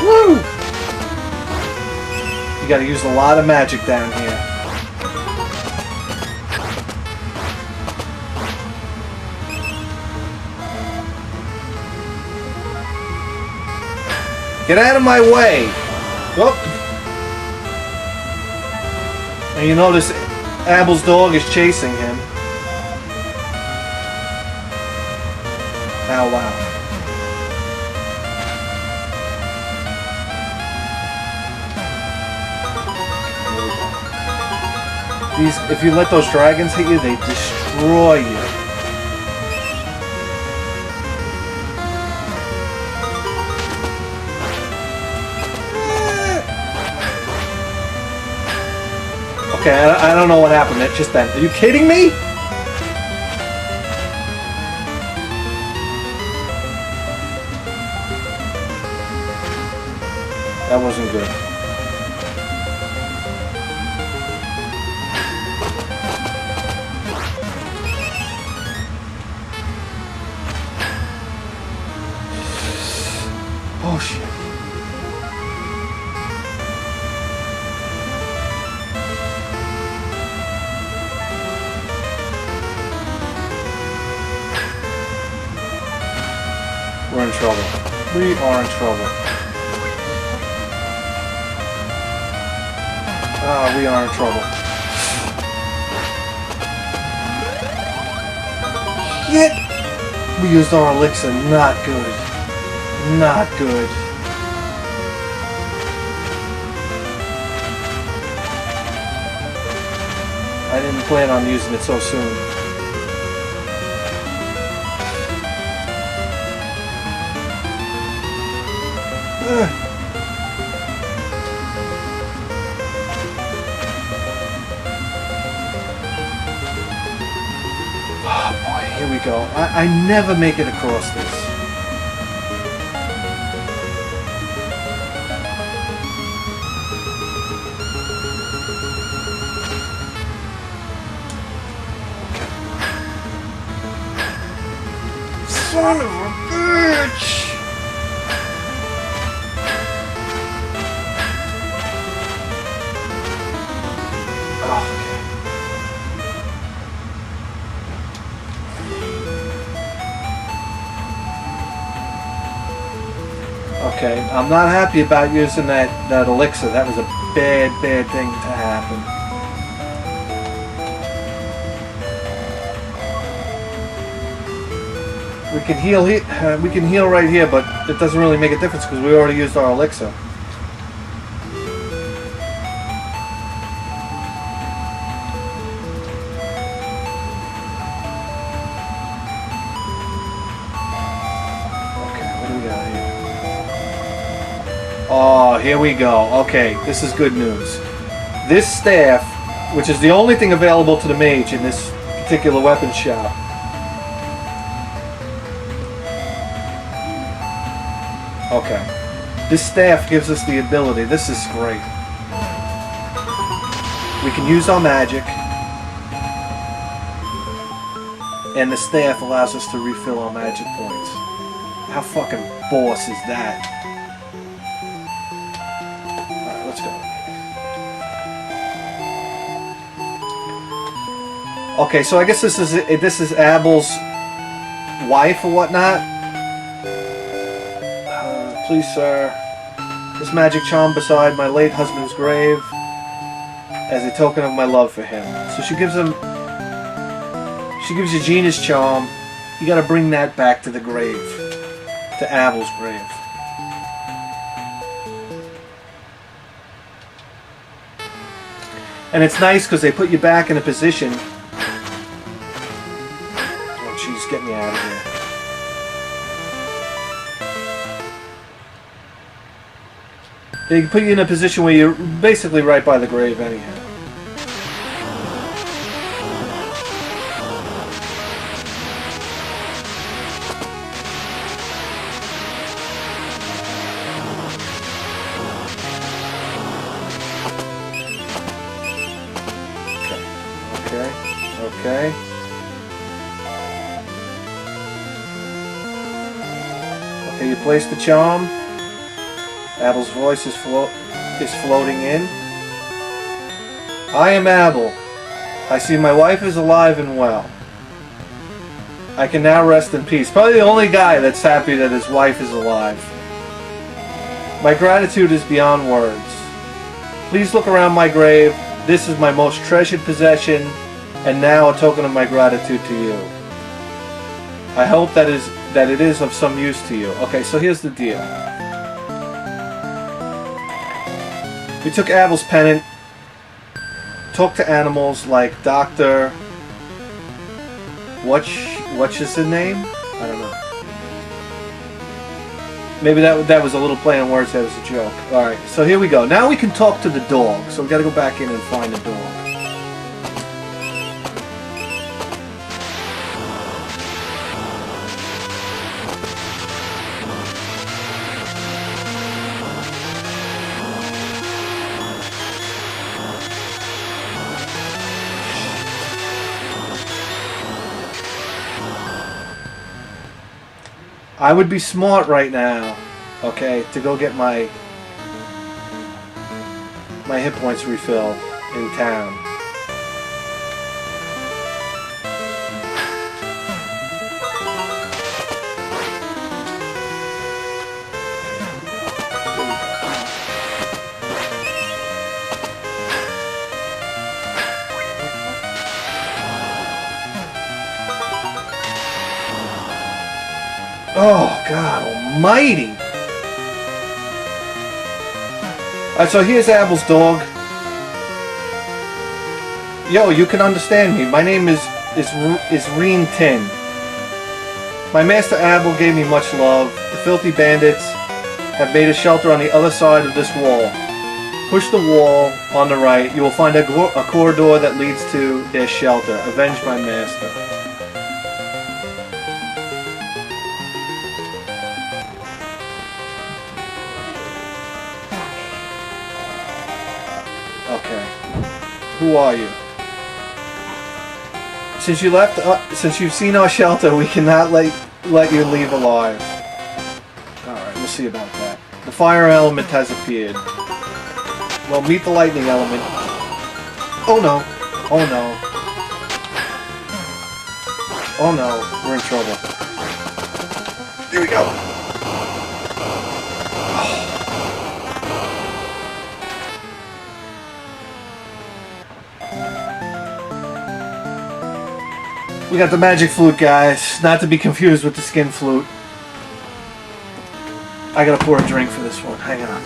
Woo! You gotta use a lot of magic down here. Get out of my way! Whoop! And you notice Abel's dog is chasing him. Oh, wow. These, if you let those dragons hit you, they destroy you. Okay, I don't know what happened. That just then. Are you kidding me? That wasn't good. Oh shit. We're in trouble. We are in trouble. Ah, we are in trouble. Shit! We used our elixir. Not good. Not good. I didn't plan on using it so soon. Oh boy, here we go. I never make it across this. Son of a bitch! Okay, I'm not happy about using that elixir. That was a bad thing to happen. We can heal right here, but it doesn't really make a difference because we already used our elixir. Oh, here we go. Okay, this is good news. This staff, which is the only thing available to the mage in this particular weapon shop. Okay. This staff gives us the ability. This is great. We can use our magic. And the staff allows us to refill our magic points. How fucking boss is that? Okay, so I guess this is Abel's wife or whatnot. Please, sir, this magic charm beside my late husband's grave as a token of my love for him. So she gives you Gina's charm. You got to bring that back to the grave, to Abel's grave. And it's nice because they put you back in a position. Get me out of here. They can put you in a position where you're basically right by the grave anyhow. Okay. Okay, you place the charm. Abel's voice is floating in. I am Abel. I see my wife is alive and well. I can now rest in peace. Probably the only guy that's happy that his wife is alive. My gratitude is beyond words. Please look around my grave. This is my most treasured possession, and now a token of my gratitude to you. I hope that it is of some use to you. Okay, so here's the deal. We took Abel's pennant, talked to animals like Dr. What's his name? I don't know. Maybe that was a little play on words, that was a joke. Alright, so here we go. Now we can talk to the dog. So we gotta go back in and find the dog. I would be smart right now, okay, to go get my hit points refilled in town. Oh, God almighty! Alright, so here's Abel's dog. Yo, you can understand me. My name is Reen Tin. My master Abel gave me much love. The filthy bandits have made a shelter on the other side of this wall. Push the wall on the right. You will find a corridor that leads to their shelter. Avenge my master. Okay. Who are you? Since you left, since you've seen our shelter, we cannot let you leave alive. All right, we'll see about that. The fire element has appeared. Well, meet the lightning element. Oh no! Oh no! Oh no! We're in trouble. Here we go. We got the magic flute, guys. Not to be confused with the skin flute. I gotta pour a drink for this one. Hang on.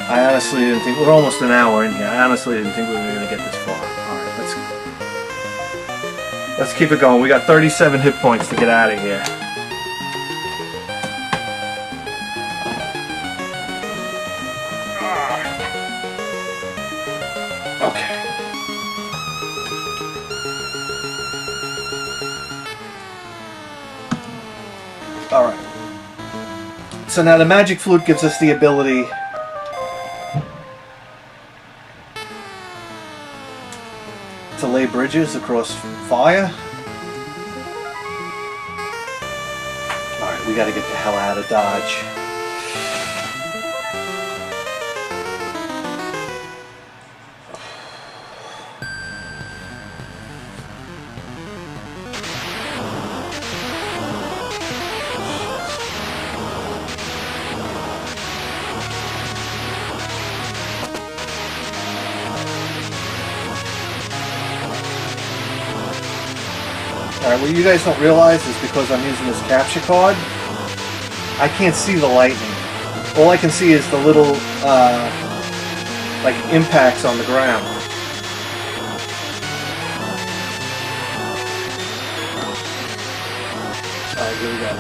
I honestly didn't think, we're almost an hour in here, I honestly didn't think we were going to get this far. Alright, let's keep it going. We got 37 hit points to get out of here. Okay. Alright. So now the magic flute gives us the ability to lay bridges across fire. Alright, we gotta get the hell out of Dodge. Alright, what you guys don't realize is because I'm using this capture card, I can't see the lightning. All I can see is the little, like, impacts on the ground. Alright, here we go.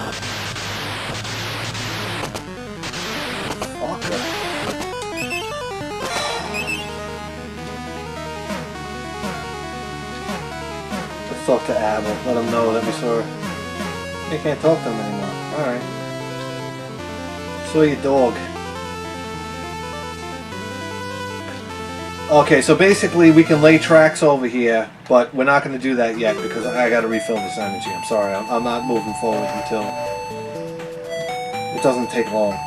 Fucker. Let's talk to Abel. Let him know that we saw her. You can't talk to him anymore. Alright. Saw your dog. Okay, so basically we can lay tracks over here, but we're not going to do that yet because I got to refill this energy. I'm sorry, I'm not moving forward until it doesn't take long.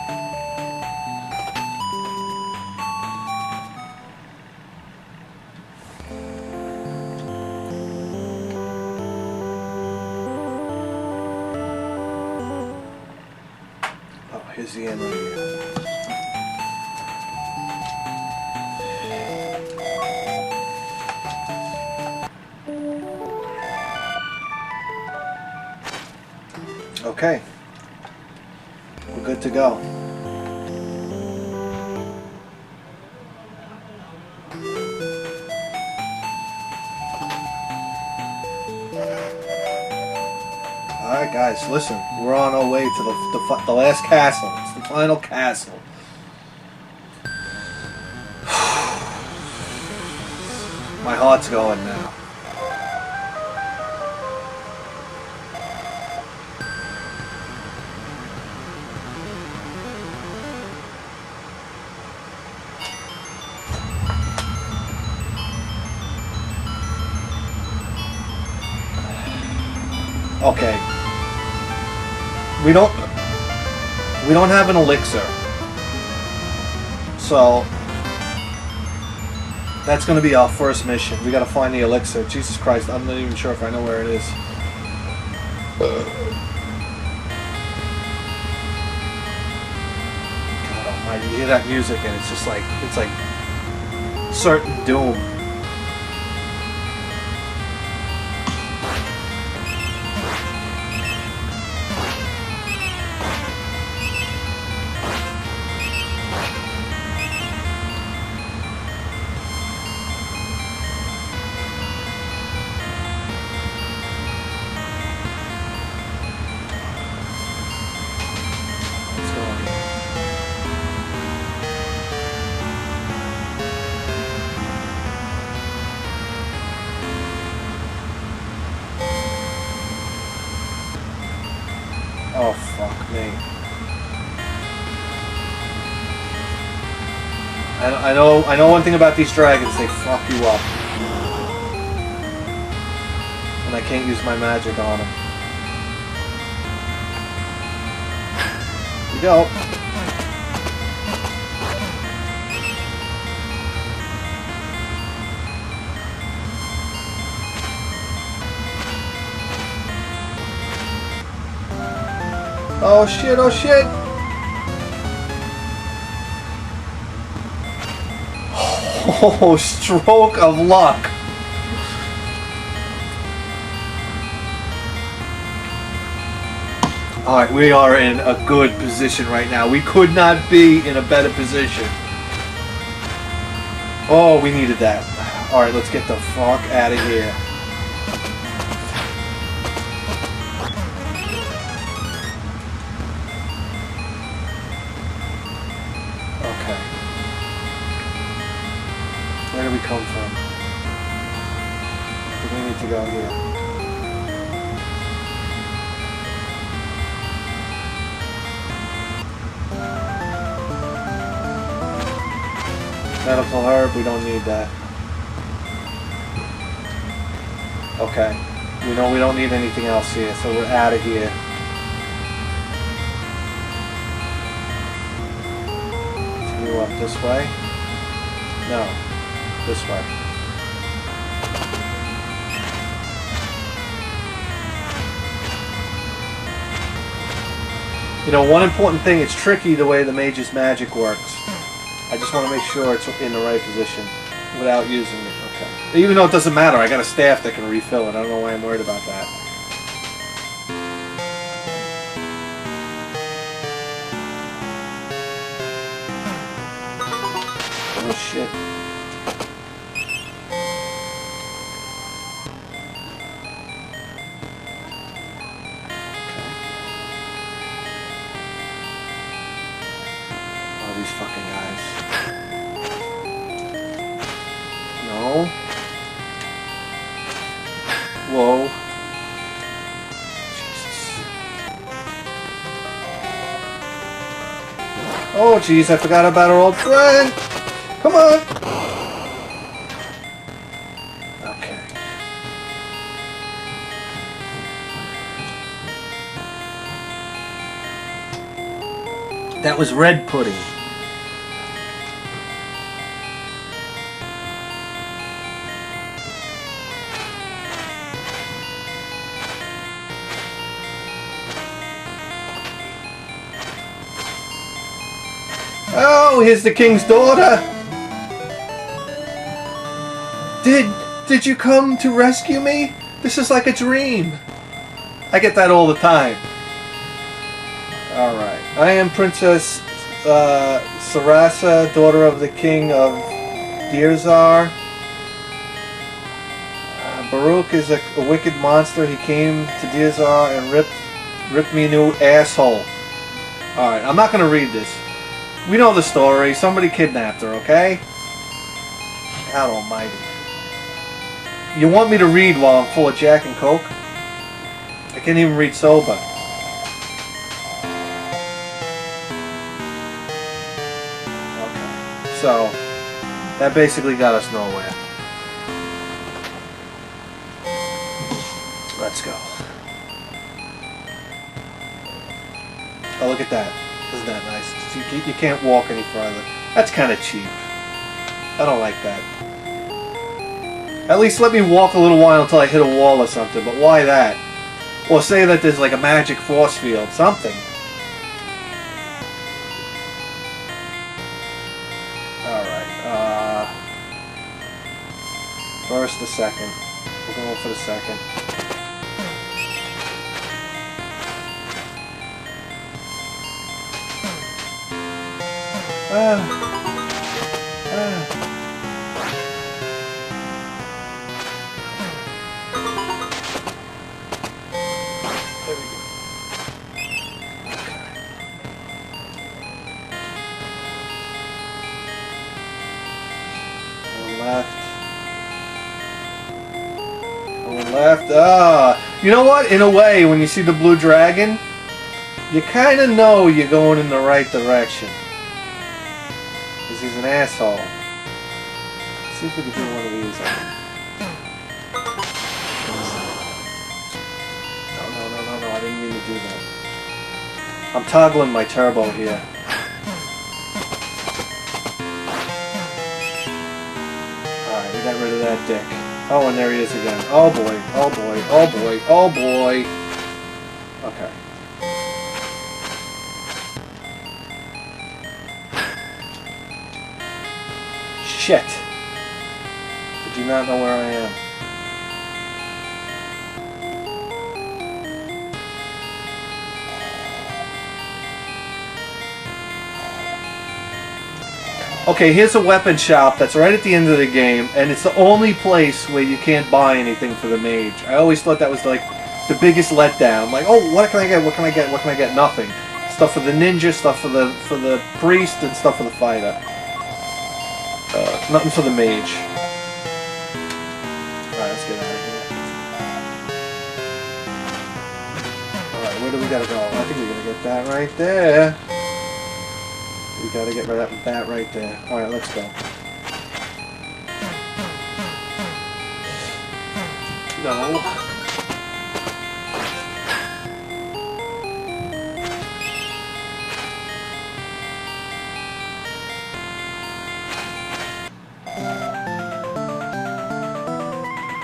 Oh, here's the end right here. Okay, we're good to go. Alright guys, listen, we're on our way to the last castle. It's the final castle. My heart's going now. Okay. We don't have an elixir. So that's going to be our first mission. We got to find the elixir. Jesus Christ, I'm not even sure if I know where it is. God almighty, you hear that music and it's just like, it's like certain doom. Oh, fuck me. I know one thing about these dragons, they fuck you up. And I can't use my magic on them. Here we go. Oh shit, oh shit! Oh, stroke of luck! Alright, we are in a good position right now. We could not be in a better position. Oh, we needed that. Alright, let's get the fuck out of here. Where do we come from? We need to go here. Medical herb, we don't need that. Okay. We know we don't need anything else here, so we're out of here. Continue up this way? No. This way. You know, one important thing, it's tricky the way the mage's magic works. I just want to make sure it's in the right position without using it. Okay. Even though it doesn't matter, I got a staff that can refill it. I don't know why I'm worried about that. shit. Oh, these fucking guys. No. Whoa. Jesus. Oh, jeez, I forgot about our old friend. Come on. Okay. That was red pudding. Oh, here's the king's daughter. Did you come to rescue me? This is like a dream. I get that all the time. Alright. I am Princess Sarasa, daughter of the king of Dirzar. Baruch is a wicked monster. He came to Dirzar and ripped me a new asshole. Alright, I'm not going to read this. We know the story. Somebody kidnapped her, okay? God almighty. You want me to read while I'm full of Jack and Coke? I can't even read sober. Okay. So, that basically got us nowhere. Let's go. Oh, look at that. Isn't that nice? You can't walk any further. That's kind of cheap. I don't like that. At least let me walk a little while until I hit a wall or something, but why that? Or say that there's like a magic force field, something. Alright, first the second. We're going for the second. There we go. One left. One left. You know what? In a way, when you see the blue dragon, you kind of know you're going in the right direction. Because he's an asshole. Let's see if we can do one of these. No, I didn't mean to do that. I'm toggling my turbo here. Alright, we got rid of that dick. Oh, and there he is again. Oh boy, oh boy, oh boy, oh boy. Okay. Shit. I do not know where I am. Okay, here's a weapon shop that's right at the end of the game, and it's the only place where you can't buy anything for the mage. I always thought that was like the biggest letdown. Like, oh, what can I get? What can I get? What can I get? Nothing. Stuff for the ninja, stuff for the priest, and stuff for the fighter. Nothing for the mage. Alright, let's get out of here. Alright, where do we gotta go? I think we're gonna get that right there. We gotta get rid of that right there. Alright, let's go. No.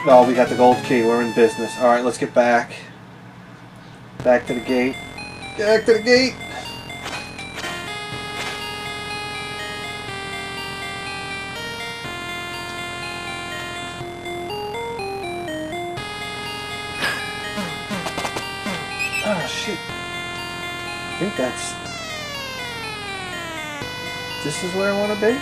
Oh, we got the gold key. We're in business. Alright, let's get back. Back to the gate. Back to the gate! Oh, shit. I think that's... This is where I want to be?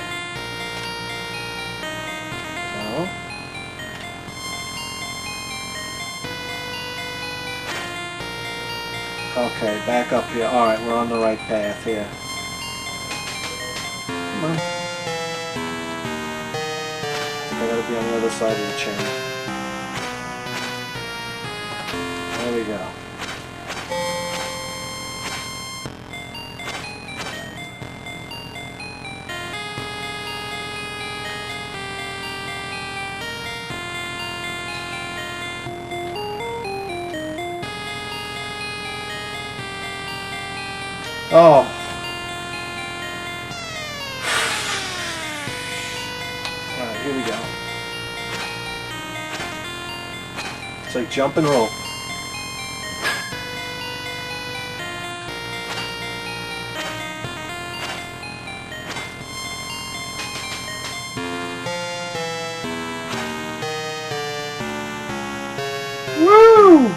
Okay, back up here. Alright, we're on the right path here. Come on. I gotta be on the other side of the chain. There we go. Oh. Alright, here we go. It's like jump and roll. Woo!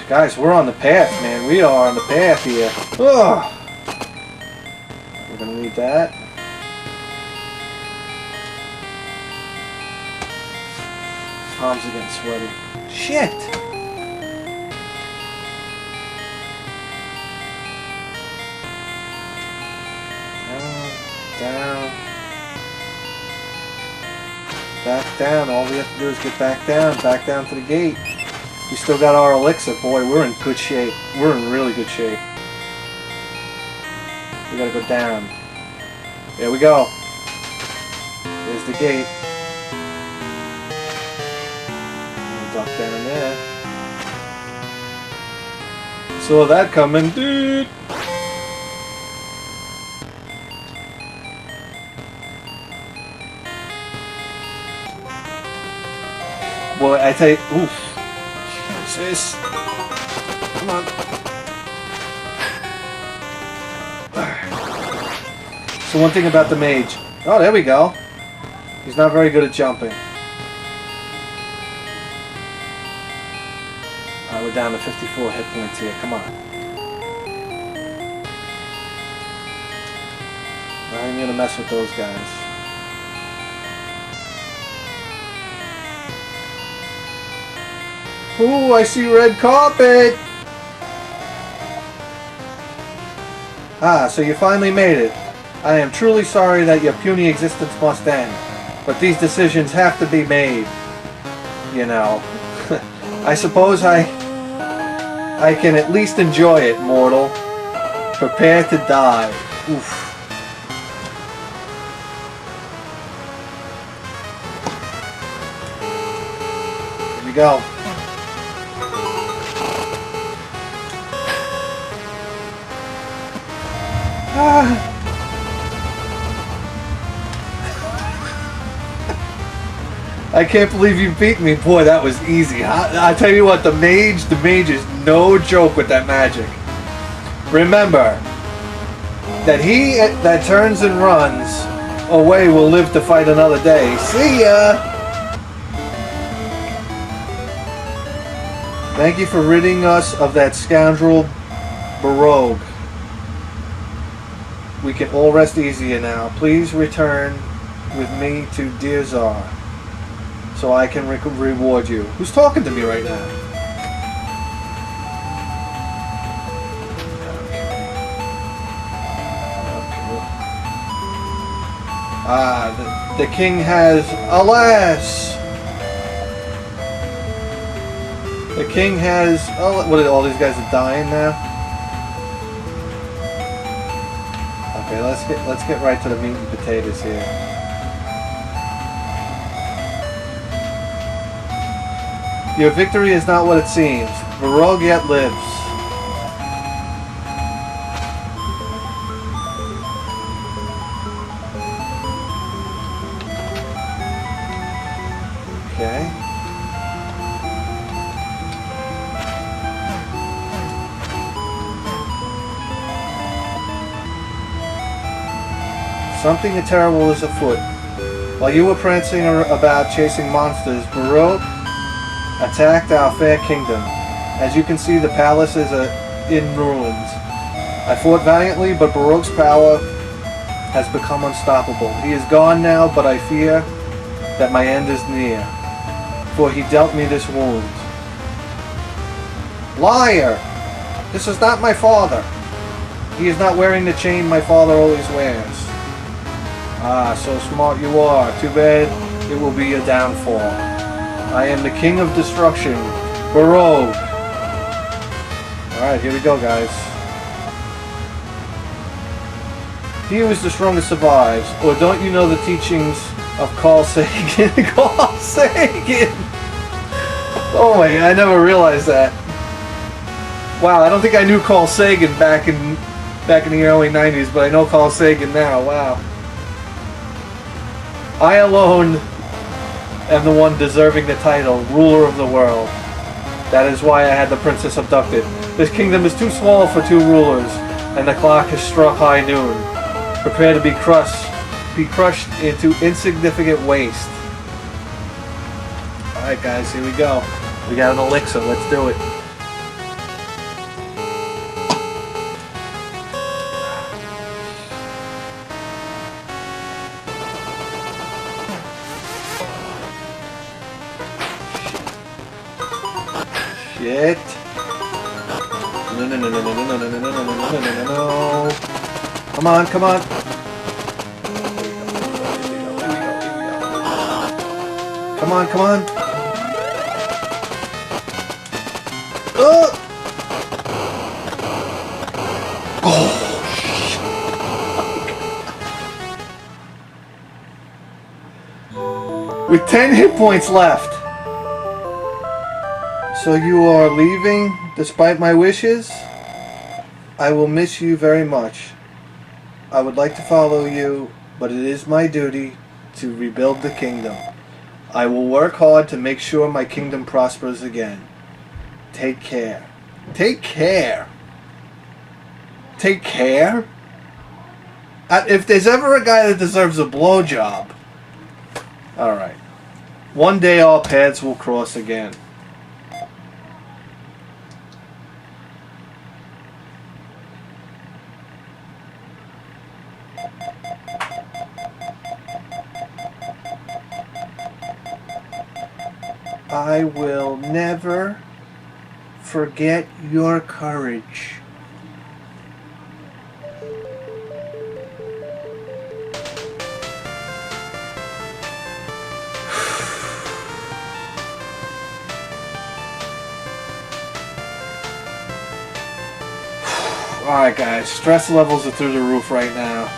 Guys, we're on the path, man. We are on the path here. Ugh. We're gonna need that. Palms are getting sweaty. Shit! Down, down. Back down. All we have to do is get back down to the gate. We still got our elixir. Boy, we're in good shape. We're in really good shape. We gotta go down. There we go. There's the gate. Duck down there. Saw that coming, dude. Boy, I tell you, oof. This. Come on. So one thing about the mage. Oh, there we go. He's not very good at jumping. Alright, we're down to 54 hit points here. Come on. I ain't gonna mess with those guys. Ooh, I see red carpet! Ah, so you finally made it. I am truly sorry that your puny existence must end. But these decisions have to be made. You know. I suppose I can at least enjoy it, mortal. Prepare to die. Oof. Here we go. I can't believe you beat me. Boy, that was easy. I tell you what, the mage is no joke with that magic. Remember that he that turns and runs away will live to fight another day. See ya! Thank you for ridding us of that scoundrel Barogue. We can all rest easier now. Please return with me to Dear Czar, so I can reward you. Who's talking to me right now? Okay. Ah, the king has, alas! The king has, oh, what, all these guys are dying now? Okay, let's get right to the meat and potatoes here. Your victory is not what it seems. Barogue yet lives. Okay. Something terrible is afoot. While you were prancing about chasing monsters, Barogue attacked our fair kingdom. As you can see, the palace is in ruins. I fought valiantly, but Baroque's power has become unstoppable. He is gone now, but I fear that my end is near, for he dealt me this wound. Liar! This is not my father. He is not wearing the chain my father always wears. Ah, so smart you are. Too bad it will be a downfall. I am the king of destruction, Baroque. Alright, here we go, guys. He who is the strongest survives. Or don't you know the teachings of Carl Sagan? Carl Sagan! Oh my god, I never realized that. Wow, I don't think I knew Carl Sagan back in the early 90s, but I know Carl Sagan now. Wow. I alone am the one deserving the title, ruler of the world. That is why I had the princess abducted. This kingdom is too small for 2 rulers, and the clock has struck high noon. Prepare to be crushed into insignificant waste. Alright guys, here we go. We got an elixir, let's do it. Shit. No, no, no, no, no, no, no, no, no, no, no, no, no, no. Come on, come on. Come on, come on. Oh, shit. With 10 hit points left. So you are leaving despite my wishes? I will miss you very much. I would like to follow you, but it is my duty to rebuild the kingdom. I will work hard to make sure my kingdom prospers again. Take care. Take care? Take care? If there's ever a guy that deserves a blowjob. Alright. One day our paths will cross again. I will never forget your courage. Alright guys, stress levels are through the roof right now.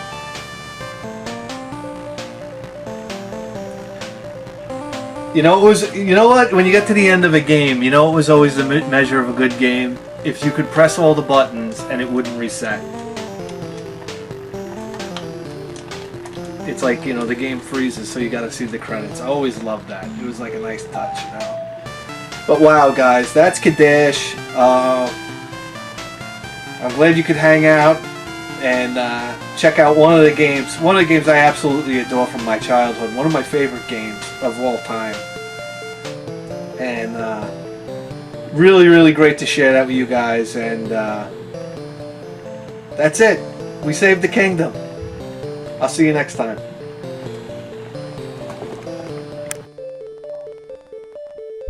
You know what? When you get to the end of a game, you know it was always the measure of a good game? If you could press all the buttons and it wouldn't reset. It's like, you know, the game freezes, so you gotta see the credits. I always loved that. It was like a nice touch, you know? But wow, guys, that's Cadash. I'm glad you could hang out and check out one of the games. One of the games I absolutely adore from my childhood. One of my favorite games of all time. And really, really great to share that with you guys. And that's it. We saved the kingdom. I'll see you next time.